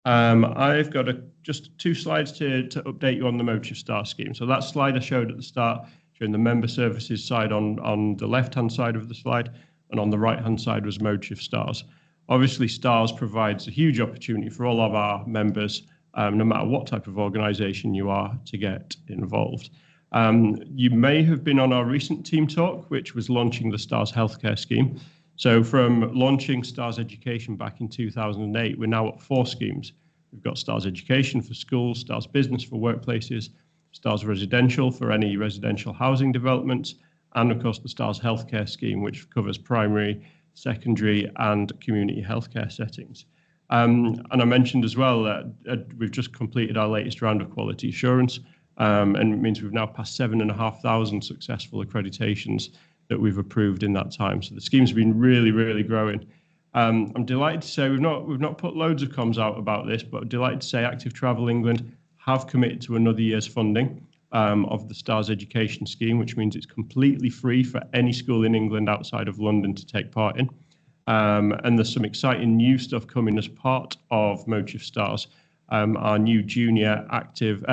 I've got just 2 slides to update you on the Modeshift Star scheme. So that slide I showed at the start, showing the member services side on the left-hand side of the slide, and on the right-hand side was Modeshift Stars. Obviously, Stars provides a huge opportunity for all of our members no matter what type of organisation you are, to get involved. You may have been on our recent team talk, which was launching the STARS healthcare scheme. So from launching STARS Education back in 2008, we're now at 4 schemes. We've got STARS Education for schools, STARS Business for workplaces, STARS Residential for any residential housing developments, and of course the STARS healthcare scheme, which covers primary, secondary and community healthcare settings. And I mentioned as well that we've just completed our latest round of quality assurance, and it means we've now passed 7,500 successful accreditations that we've approved in that time. So the scheme's been really, really growing. I'm delighted to say we've not put loads of comms out about this, but delighted to say Active Travel England have committed to another year's funding of the STARS Education scheme, which means it's completely free for any school in England outside of London to take part in. And there's some exciting new stuff coming as part of Modeshift STARS. Our new junior active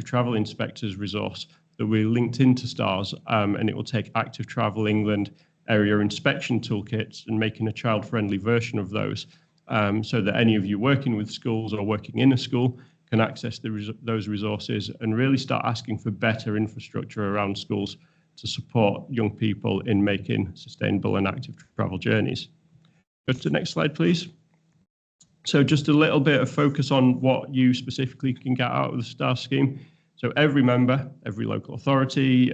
travel inspectors resource that we linked into STARS, and it will take Active Travel England area inspection toolkits and making a child-friendly version of those, so that any of you working with schools or working in a school can access those resources and really start asking for better infrastructure around schools to support young people in making sustainable and active travel journeys. Go to the next slide, please. So just a little bit of focus on what you specifically can get out of the STARS scheme. So every member, every local authority,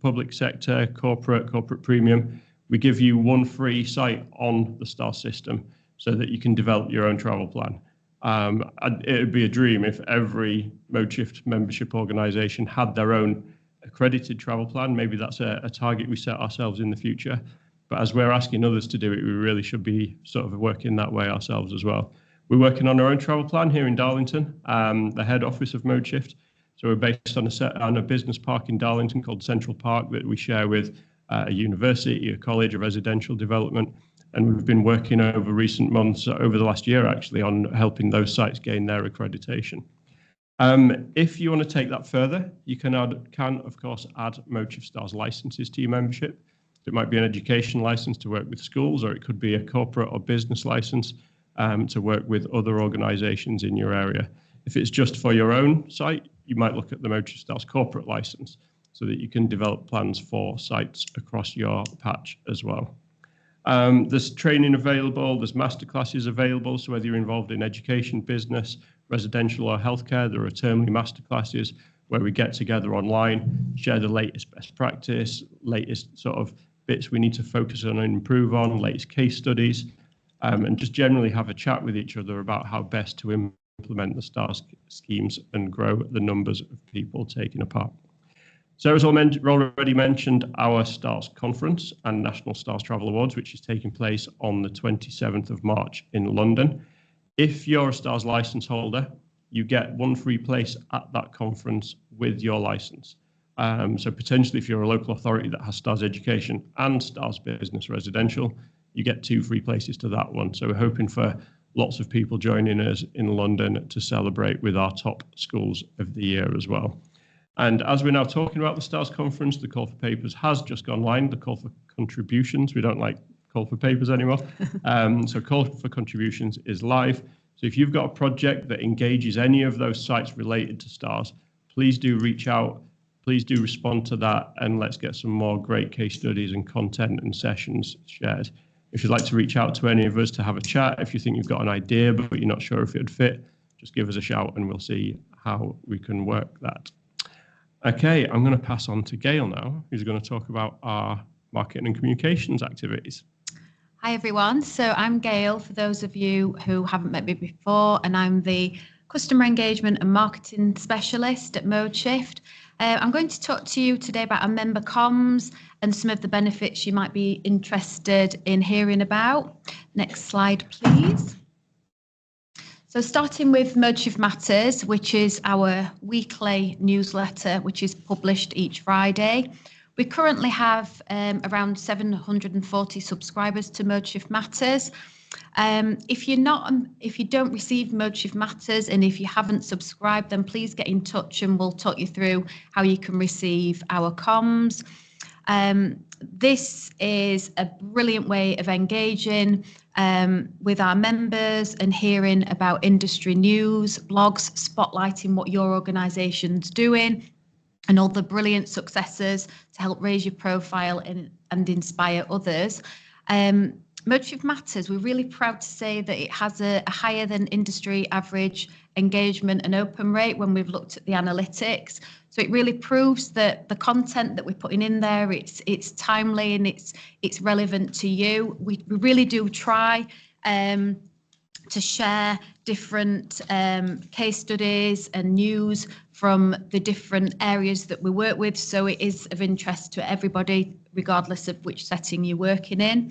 public sector, corporate premium, we give you 1 free site on the STARS system so that you can develop your own travel plan. It would be a dream if every Modeshift membership organisation had their own accredited travel plan. Maybe that's a target we set ourselves in the future. But as we're asking others to do it, we really should be sort of working that way ourselves as well. We're working on our own travel plan here in Darlington, the head office of Modeshift. So we're based on a business park in Darlington called Central Park that we share with a university, a college, a residential development. And we've been working over recent months, over the last year actually, on helping those sites gain their accreditation. If you want to take that further, you can of course add Modeshift STARS licenses to your membership. It might be an education license to work with schools, or it could be a corporate or business license to work with other organisations in your area. If it's just for your own site, you might look at the Modeshift STARS corporate license so that you can develop plans for sites across your patch as well. There's training available, there's masterclasses available, so whether you're involved in education, business, residential or healthcare, there are termly masterclasses where we get together online, share the latest best practice, latest sort of bits we need to focus on and improve on, latest case studies, and just generally have a chat with each other about how best to implement the STARS schemes and grow the numbers of people taking a part. Sarah's already mentioned our STARS conference and National STARS Travel Awards, which is taking place on the 27th of March in London. If you're a STARS license holder, you get 1 free place at that conference with your license. So potentially if you're a local authority that has STARS Education and STARS Business Residential, you get 2 free places to that one. So we're hoping for lots of people joining us in London to celebrate with our top schools of the year as well. And as we're now talking about the STARS conference, the call for papers has just gone live, the call for contributions. We don't like call for papers anymore. So call for contributions is live. So if you've got a project that engages any of those sites related to STARS, please do reach out, please do respond to that, and let's get some more great case studies and content and sessions shared. If you'd like to reach out to any of us to have a chat, if you think you've got an idea but you're not sure if it would fit, just give us a shout and we'll see how we can work that. Okay, I'm going to pass on to Gail now, who's going to talk about our marketing and communications activities. Hi everyone, so I'm Gail, for those of you who haven't met me before, and I'm the Customer Engagement and Marketing Specialist at Modeshift. I'm going to talk to you today about our member comms and some of the benefits you might be interested in hearing about. Next slide, please. So starting with Modeshift Matters, which is our weekly newsletter, which is published each Friday. We currently have around 740 subscribers to Modeshift Matters. If you don't receive Modeshift Matters and if you haven't subscribed, then please get in touch and we'll talk you through how you can receive our comms. This is a brilliant way of engaging with our members and hearing about industry news, blogs, spotlighting what your organisation's doing and all the brilliant successes to help raise your profile and inspire others. Modeshift Matters, we're really proud to say that it has a higher than industry average engagement and open rate when we've looked at the analytics. So it really proves that the content that we're putting in there, it's timely and it's relevant to you. We really do try to share different case studies and news from the different areas that we work with, so it is of interest to everybody, regardless of which setting you're working in.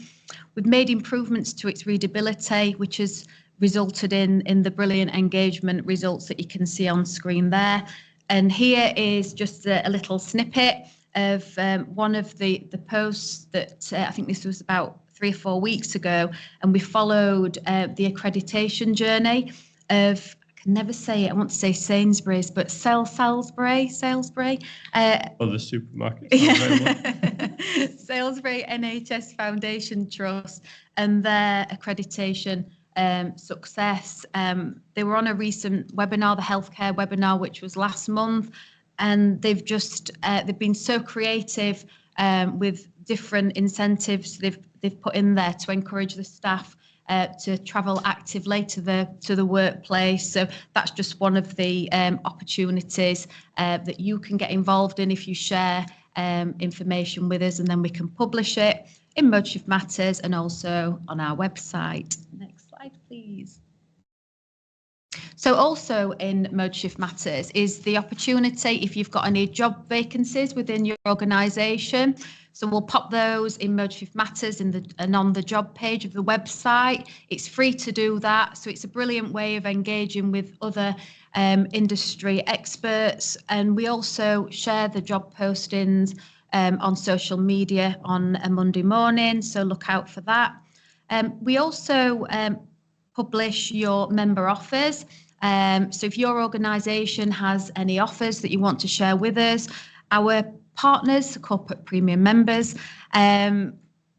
We've made improvements to its readability, which has resulted in the brilliant engagement results that you can see on screen there. And here is just a little snippet of one of the posts that I think this was about 3 or 4 weeks ago, and we followed the accreditation journey of, I can never say it, I want to say Sainsbury's, but Salisbury. Other supermarkets are available. Salisbury NHS Foundation Trust and their accreditation success. They were on a recent webinar, the healthcare webinar, which was last month, and they've been so creative with different incentives they've put in there to encourage the staff to travel actively to the workplace. So that's just one of the opportunities that you can get involved in if you share information with us, and then we can publish it in Modeshift Matters and also on our website. Next slide, please. So also in Modeshift Matters is the opportunity if you've got any job vacancies within your organisation. So we'll pop those in Modeshift Matters and on the job page of the website. It's free to do that. So it's a brilliant way of engaging with other industry experts. And we also share the job postings on social media on a Monday morning. So look out for that. We also publish your member offers. So if your organisation has any offers that you want to share with us, our partners, corporate premium members, in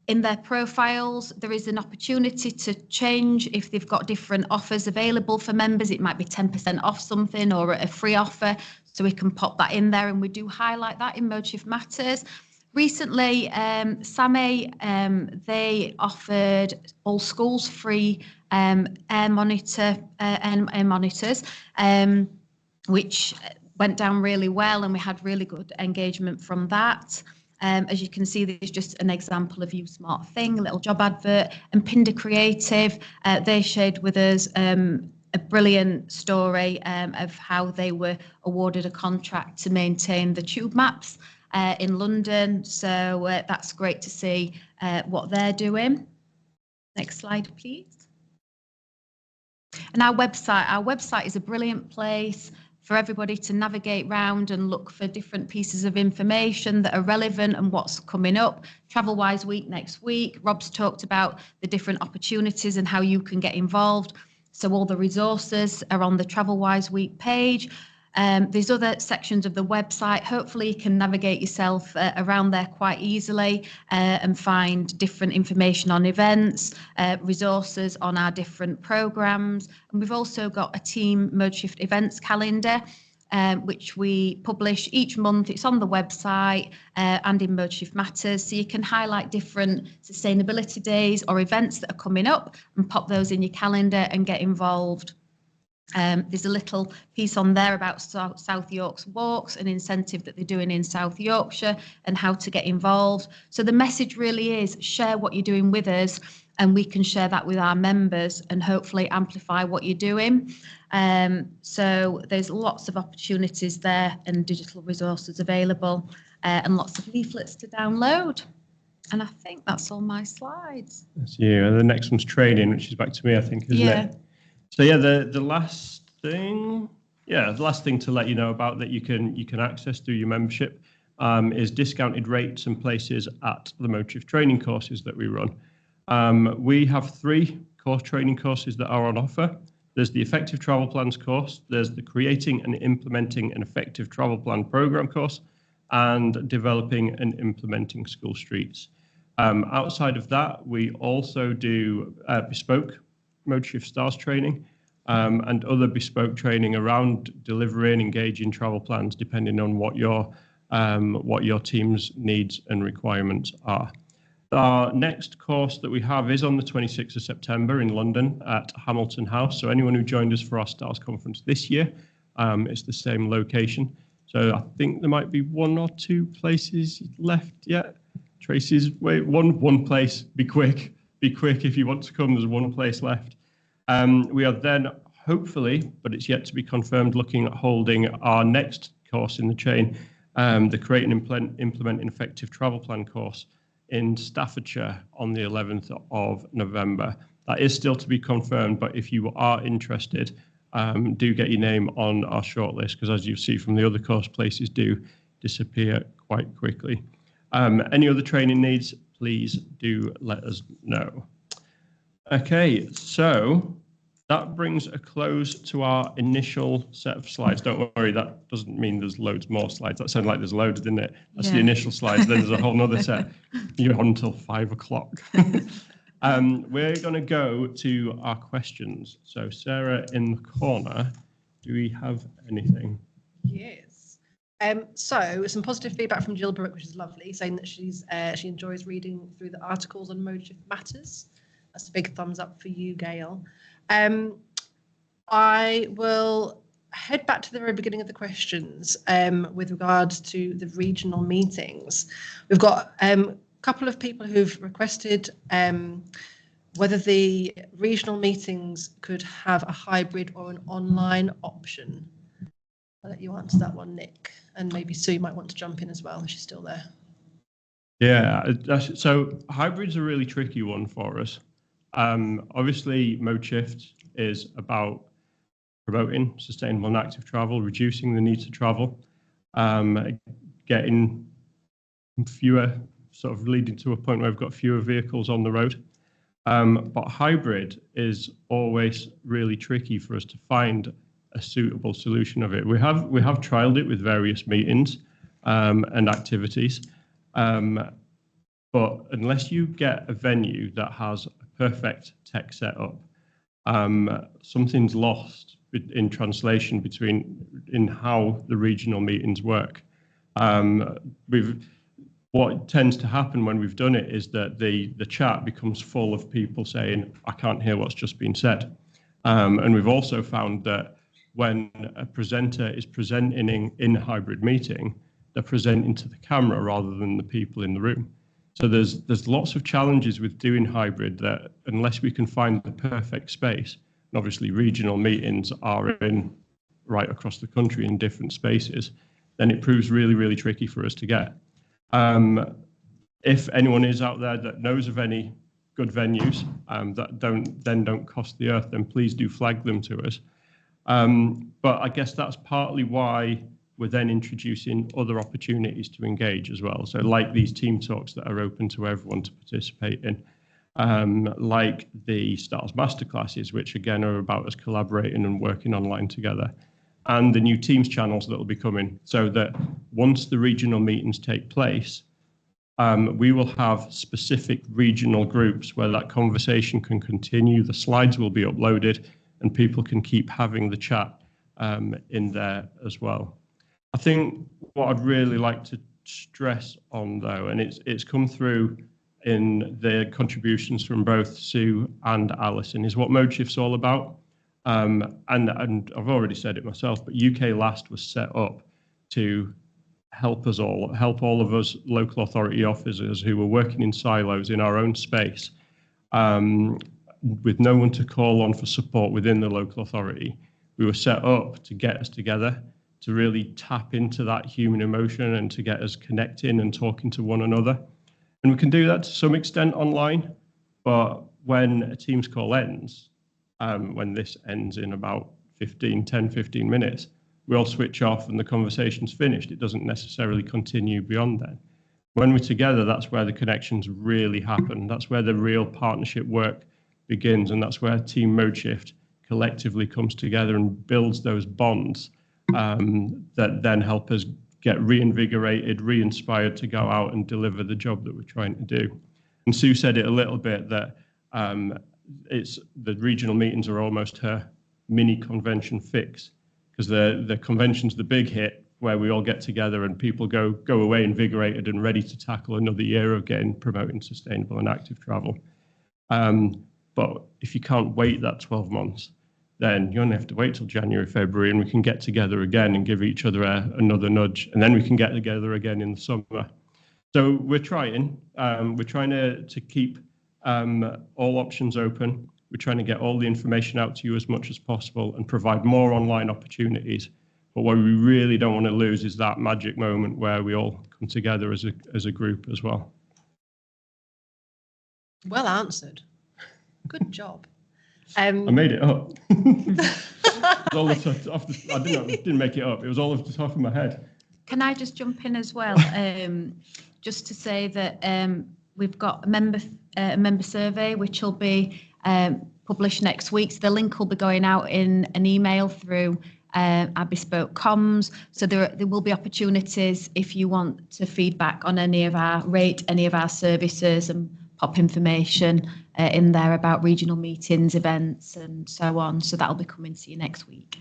their profiles, there is an opportunity to change if they've got different offers available for members. It might be 10% off something or a free offer, so we can pop that in there, and we do highlight that in Modeshift Matters. Recently, SAME, they offered all schools free air monitors, which went down really well, and we had really good engagement from that. As you can see, there's just an example of You Smart Thing, a little job advert, and Pinder Creative, they shared with us a brilliant story of how they were awarded a contract to maintain the tube maps in London. So that's great to see what they're doing. Next slide, please. And our website is a brilliant place for everybody to navigate round and look for different pieces of information that are relevant and what's coming up. TravelWise Week next week. Rob's talked about the different opportunities and how you can get involved. So all the resources are on the TravelWise Week page. There's other sections of the website. Hopefully you can navigate yourself around there quite easily and find different information on events, resources on our different programs. And we've also got a team Modeshift events calendar, which we publish each month. It's on the website and in Modeshift Matters, so you can highlight different sustainability days or events that are coming up and pop those in your calendar and get involved. There's a little piece on there about South York's walks, an incentive that they're doing in South Yorkshire, and how to get involved. So the message really is share what you're doing with us, and we can share that with our members and hopefully amplify what you're doing. So there's lots of opportunities there and digital resources available and lots of leaflets to download. And I think that's all my slides. That's you. And the next one's training, which is back to me, I think, isn't it? So yeah, the last thing to let you know about that you can access through your membership is discounted rates and places at the Modeshift training courses that we run. We have 3 course training courses that are on offer. There's the Effective Travel Plans course, there's the Creating and Implementing an Effective Travel Plan program course, and Developing and Implementing School Streets. Outside of that, we also do bespoke Modeshift Stars training and other bespoke training around delivering, engaging travel plans, depending on what your team's needs and requirements are. Our next course that we have is on the 26th of September in London at Hamilton House. So anyone who joined us for our Stars conference this year, it's the same location. So I think there might be 1 or 2 places left yet. Tracy's, wait, one place, be quick if you want to come, there's 1 place left. We are then hopefully, but it's yet to be confirmed, looking at holding our next course in the chain, the Create and Implement an Effective Travel Plan course in Staffordshire on the 11th of November. That is still to be confirmed, but if you are interested, do get your name on our shortlist, because as you see from the other course, places do disappear quite quickly. Any other training needs, please do let us know. Okay, so that brings a close to our initial set of slides. Don't worry, that doesn't mean there's loads more slides. That sounded like there's loads, didn't it? That's the initial slides. Then there's a whole nother set. You're on until 5 o'clock. We're going to go to our questions. So Sarah in the corner, do we have anything? Yes. So some positive feedback from Jill Brooke, which is lovely, saying that she enjoys reading through the articles on Modeshift Matters. That's a big thumbs up for you, Gail. I will head back to the very beginning of the questions with regards to the regional meetings. We've got a couple of people who've requested whether the regional meetings could have a hybrid or an online option. I'll let you answer that one, Nick, and maybe Sue might want to jump in as well if she's still there. Yeah, so hybrid's a really tricky one for us. Obviously, Modeshift is about promoting sustainable and active travel, reducing the need to travel, getting fewer, sort of leading to a point where we've got fewer vehicles on the road. But hybrid is always really tricky for us to find a suitable solution of it. We have trialed it with various meetings and activities, but unless you get a venue that has a perfect tech setup, something's lost in translation in how the regional meetings work. What tends to happen when we've done it is that the chat becomes full of people saying, I can't hear what's just been said. And we've also found that when a presenter is presenting in a hybrid meeting, they're presenting to the camera rather than the people in the room. So there's lots of challenges with doing hybrid that unless we can find the perfect space, and obviously regional meetings are in right across the country in different spaces, then it proves really, really tricky for us to get. If anyone is out there that knows of any good venues that don't cost the earth, then please do flag them to us. But I guess that's partly why we're then introducing other opportunities to engage as well. So like these team talks that are open to everyone to participate in, like the Stars Masterclasses, which again are about us collaborating and working online together, and the new Teams channels that will be coming, so that once the regional meetings take place, we will have specific regional groups where that conversation can continue, the slides will be uploaded, and people can keep having the chat in there as well. I think what I'd really like to stress on, though, and it's come through in the contributions from both Sue and Alison, is what Modeshift's all about. And I've already said it myself, but UK Last was set up to help all of us local authority officers who were working in silos in our own space, with no one to call on for support within the local authority. We were set up to get us together, to really tap into that human emotion and to get us connecting and talking to one another. And we can do that to some extent online, but when a Teams call ends, when this ends in about 10, 15 minutes, we all switch off and the conversation's finished. It doesn't necessarily continue beyond then. When we're together, that's where the connections really happen. That's where the real partnership work begins, and that's where Team Modeshift collectively comes together and builds those bonds that then help us get reinvigorated, re-inspired to go out and deliver the job that we're trying to do. And Sue said it a little bit that it's the regional meetings are almost her mini convention fix, because the convention's the big hit where we all get together and people go away invigorated and ready to tackle another year of promoting sustainable and active travel. But if you can't wait that 12 months, then you only have to wait till January, February, and we can get together again and give each other another nudge, and then we can get together again in the summer. So we're trying to keep all options open. We're trying to get all the information out to you as much as possible and provide more online opportunities. But what we really don't want to lose is that magic moment where we all come together as a group as well. Well answered. Good job. I made it up. It was all I didn't make it up. It was all off the top of my head. Can I just jump in as well? Just to say that we've got a member survey which will be published next week. So the link will be going out in an email through our bespoke comms. So there will be opportunities if you want to feedback on any of our services, and pop information in there about regional meetings, events, and so on. So that'll be coming to you next week.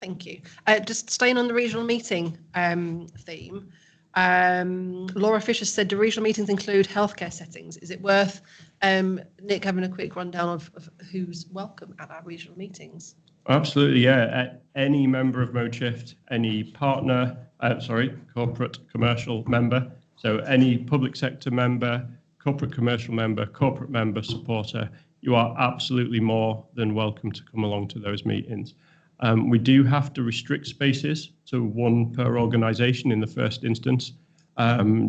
Thank you. Just staying on the regional meeting theme, Laura Fisher said, do regional meetings include healthcare settings? Is it worth Nick having a quick rundown of who's welcome at our regional meetings? Absolutely, yeah. Any member of Modeshift, any partner, corporate commercial member, so any public sector member, corporate commercial member, corporate member, supporter, you are absolutely more than welcome to come along to those meetings. We do have to restrict spaces to one per organisation in the first instance,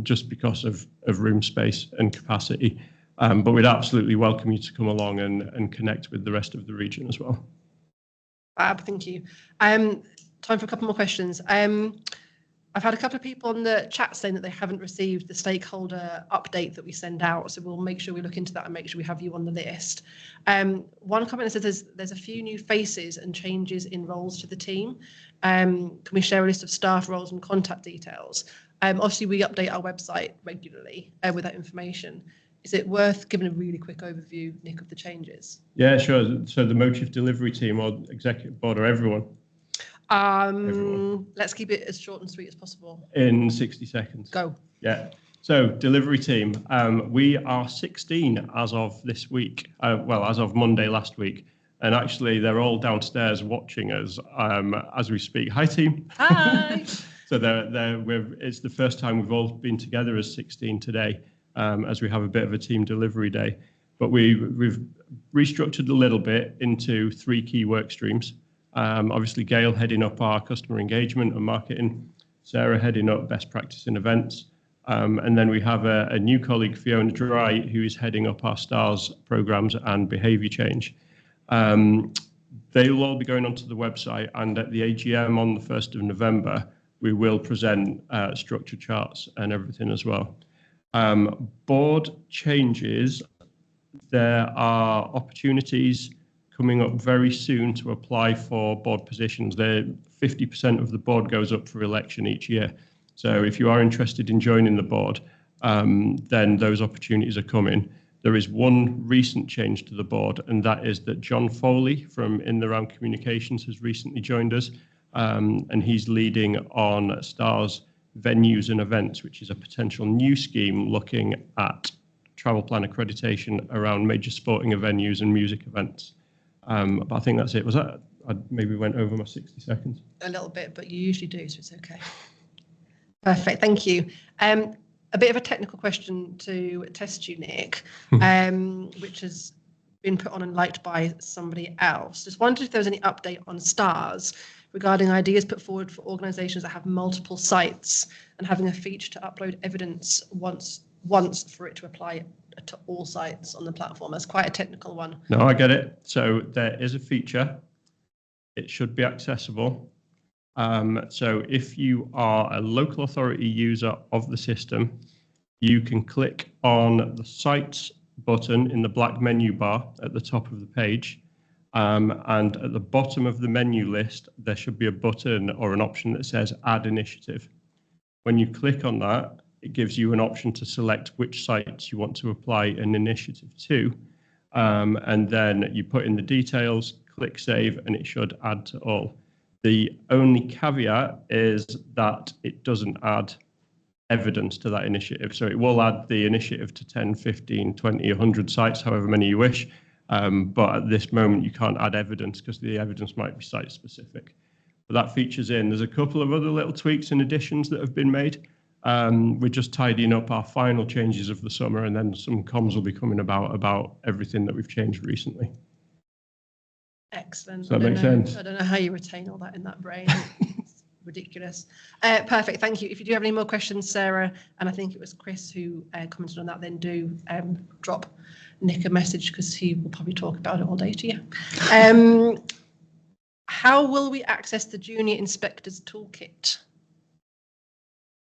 just because of room space and capacity. But we'd absolutely welcome you to come along and connect with the rest of the region as well. Fab, thank you. Time for a couple more questions. I've had a couple of people on the chat saying that they haven't received the stakeholder update that we send out, so we'll make sure we look into that and make sure we have you on the list. One comment says there's a few new faces and changes in roles to the team. Can we share a list of staff roles and contact details? Obviously, we update our website regularly with that information. Is it worth giving a really quick overview, Nick, of the changes? Yeah, sure. So the Modeshift delivery team or executive board or everyone? Everyone. Let's keep it as short and sweet as possible. In 60 seconds. Go. Yeah. So delivery team, we are 16 as of this week. As of Monday last week. And actually, they're all downstairs watching us as we speak. Hi, team. Hi. So it's the first time we've all been together as 16 today, as we have a bit of a team delivery day. But we've restructured a little bit into 3 key work streams. Obviously, Gail heading up our customer engagement and marketing, Sarah heading up best practice in events, and then we have a new colleague, Fiona Dry, who is heading up our STARS programs and behaviour change. They'll all be going onto the website, and at the AGM on the 1st of November, we will present structure charts and everything as well. Board changes, there are opportunities coming up very soon to apply for board positions. 50% of the board goes up for election each year. So if you are interested in joining the board, then those opportunities are coming. There is one recent change to the board, and that is that John Foley from In the Round Communications has recently joined us, and he's leading on STARS venues and events, which is a potential new scheme looking at travel plan accreditation around major sporting venues and music events. But I think that's it. Was that? I maybe went over my 60 seconds. A little bit, but you usually do, so it's okay. Perfect, thank you. A bit of a technical question to test you, Nick, which has been put on and liked by somebody else. Just wondered if there was any update on STARS regarding ideas put forward for organisations that have multiple sites and having a feature to upload evidence once for it to apply to all sites on the platform. That's quite a technical one. No, I get it. So there is a feature. It should be accessible. So if you are a local authority user of the system, you can click on the Sites button in the black menu bar at the top of the page. And at the bottom of the menu list, there should be a button or an option that says Add Initiative. When you click on that, it gives you an option to select which sites you want to apply an initiative to. And then you put in the details, click save, and it should add to all. The only caveat is that it doesn't add evidence to that initiative. So it will add the initiative to 10, 15, 20, 100 sites, however many you wish. But at this moment, you can't add evidence because the evidence might be site specific. But that features in. There's a couple of other little tweaks and additions that have been made. We're just tidying up our final changes of the summer, and then some comms will be coming about everything that we've changed recently. Excellent. Does that make sense? I don't know how you retain all that in that brain. It's ridiculous. Perfect. Thank you. If you do have any more questions, Sarah, and I think it was Chris who commented on that, then do drop Nick a message because he will probably talk about it all day to you. How will we access the Junior Inspectors Toolkit?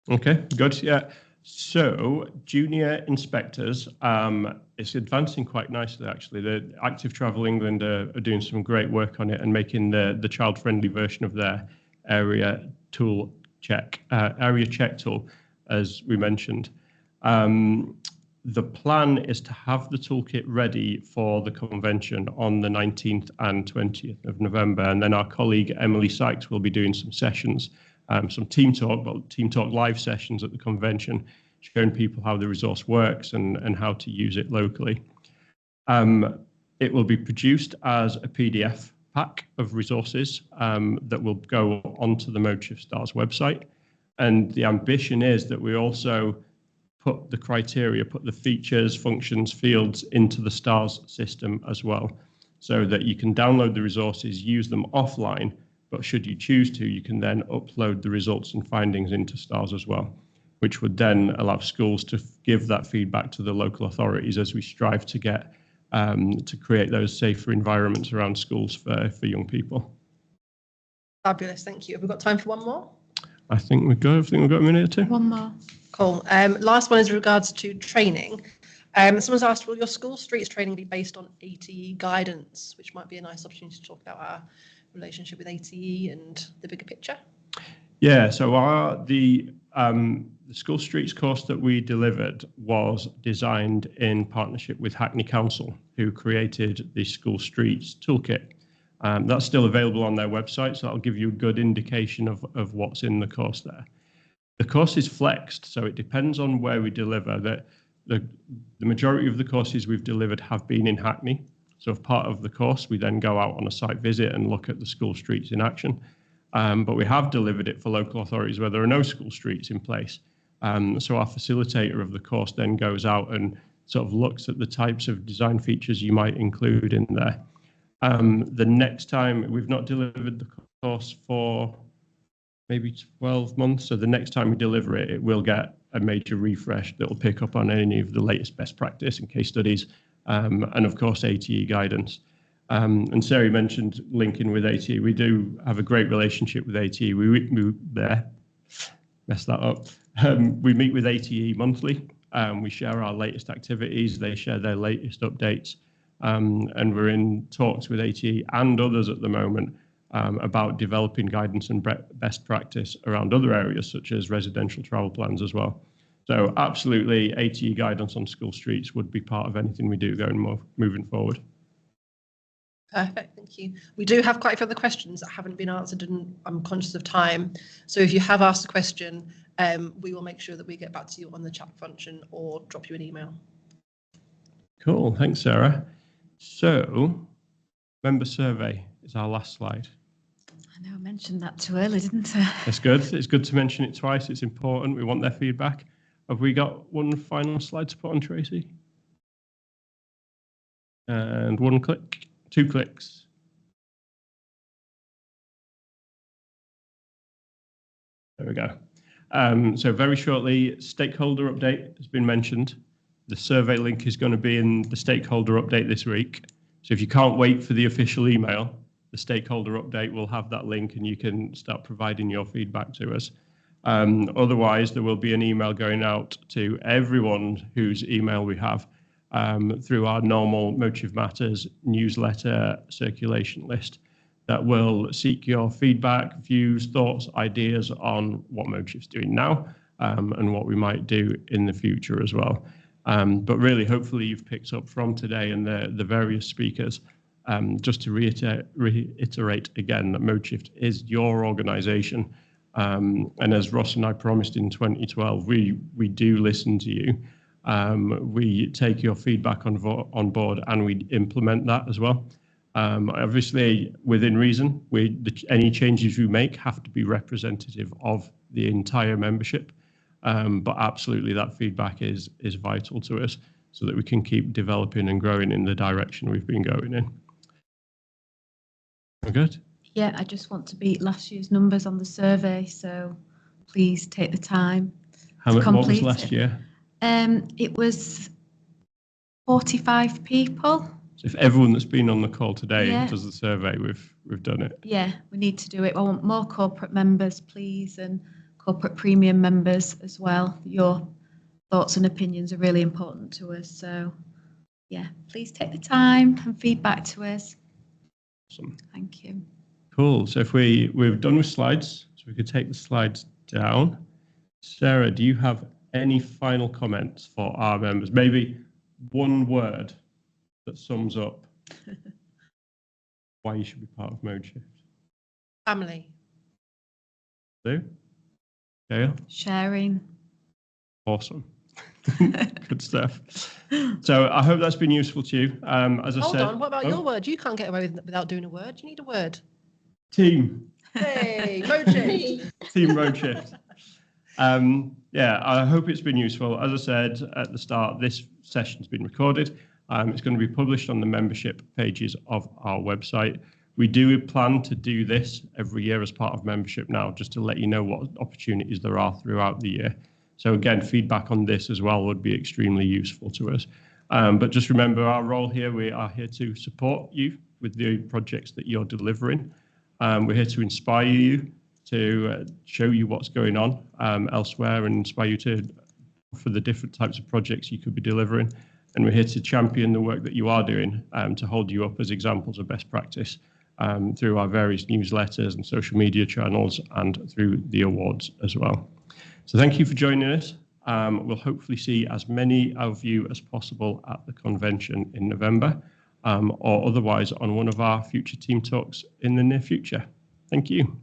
Okay, good. Yeah. So junior inspectors, it's advancing quite nicely, actually. The Active Travel England are doing some great work on it and making the child-friendly version of their area check tool, as we mentioned. The plan is to have the toolkit ready for the convention on the 19th and 20th of November. And then our colleague Emily Sykes will be doing some sessions, some team talk live sessions at the convention, showing people how the resource works and how to use it locally. It will be produced as a PDF pack of resources that will go onto the Modeshift STARS website. And the ambition is that we also put the features, functions, fields into the STARS system as well, so that you can download the resources, use them offline, but should you choose to, you can then upload the results and findings into STARS as well, which would then allow schools to give that feedback to the local authorities as we strive to get to create those safer environments around schools for young people. Fabulous, thank you. Have we got time for one more? I think we've got a minute or two. One more. Cool. Last one is regards to training. Someone's asked, will your school streets training be based on ATE guidance, which might be a nice opportunity to talk about our relationship with ATE and the bigger picture? Yeah, so the School Streets course that we delivered was designed in partnership with Hackney Council, who created the School Streets Toolkit. That's still available on their website, so that'll give you a good indication of what's in the course there. The course is flexed, so it depends on where we deliver. The majority of the courses we've delivered have been in Hackney. So if part of the course, we then go out on a site visit and look at the school streets in action. But we have delivered it for local authorities where there are no school streets in place. So our facilitator of the course then goes out and sort of looks at the types of design features you might include in there. The next time, we've not delivered the course for maybe 12 months. So the next time we deliver it, it will get a major refresh that will pick up on any of the latest best practice and case studies, and of course, ATE guidance. And Sarah mentioned linking with ATE. We do have a great relationship with ATE. We meet with ATE monthly. We share our latest activities. They share their latest updates. And we're in talks with ATE and others at the moment about developing guidance and best practice around other areas such as residential travel plans as well. So absolutely, ATE guidance on school streets would be part of anything we do moving forward. Perfect, thank you. We do have quite a few other questions that haven't been answered, and I'm conscious of time. So if you have asked a question, we will make sure that we get back to you on the chat function or drop you an email. Cool, thanks, Sarah. So, member survey is our last slide. I know I mentioned that too early, didn't I? It's good. It's good to mention it twice. It's important. We want their feedback. Have we got one final slide to put on, Tracy? And one click, 2 clicks. There we go. So very shortly, stakeholder update has been mentioned. The survey link is going to be in the stakeholder update this week. So if you can't wait for the official email, the stakeholder update will have that link and you can start providing your feedback to us. Otherwise, there will be an email going out to everyone whose email we have through our normal Modeshift Matters newsletter circulation list that will seek your feedback, views, thoughts, ideas on what Modeshift's doing now and what we might do in the future as well. But really, hopefully you've picked up from today and the various speakers, just to reiterate again that Modeshift is your organisation. And as Ross and I promised in 2012, we do listen to you. We take your feedback on board and we implement that as well. Obviously, within reason, any changes we make have to be representative of the entire membership. But absolutely, that feedback is vital to us so that we can keep developing and growing in the direction we've been going in. Good. Yeah, I just want to beat last year's numbers on the survey, so please take the time to complete What was last year? It was 45 people. So if everyone that's been on the call today Yeah. does the survey, we've done it. Yeah, we need to do it. I want more corporate members, please, and corporate premium members as well. Your thoughts and opinions are really important to us. So, yeah, please take the time and feedback to us. Awesome. Thank you. Cool. So if we're done with slides, so we could take the slides down. Sarah, do you have any final comments for our members? Maybe one word that sums up why you should be part of Modeshift. Family. Lou? Gail? Sharing. Awesome. Good stuff. So I hope that's been useful to you. As I Hold said, on, what about your word? You can't get away without doing a word. You need a word. Team. Hey, Modeshift. Team Modeshift. Yeah, I hope it's been useful. As I said at the start, this session's been recorded. It's going to be published on the membership pages of our website. We do plan to do this every year as part of membership now, just to let you know what opportunities there are throughout the year. So again, feedback on this as well would be extremely useful to us. But just remember our role here, we are here to support you with the projects that you're delivering. We're here to inspire you, to show you what's going on elsewhere and inspire you for the different types of projects you could be delivering. And we're here to champion the work that you are doing, to hold you up as examples of best practice through our various newsletters and social media channels and through the awards as well. So thank you for joining us. We'll hopefully see as many of you as possible at the convention in November, or otherwise on one of our future team talks in the near future. Thank you.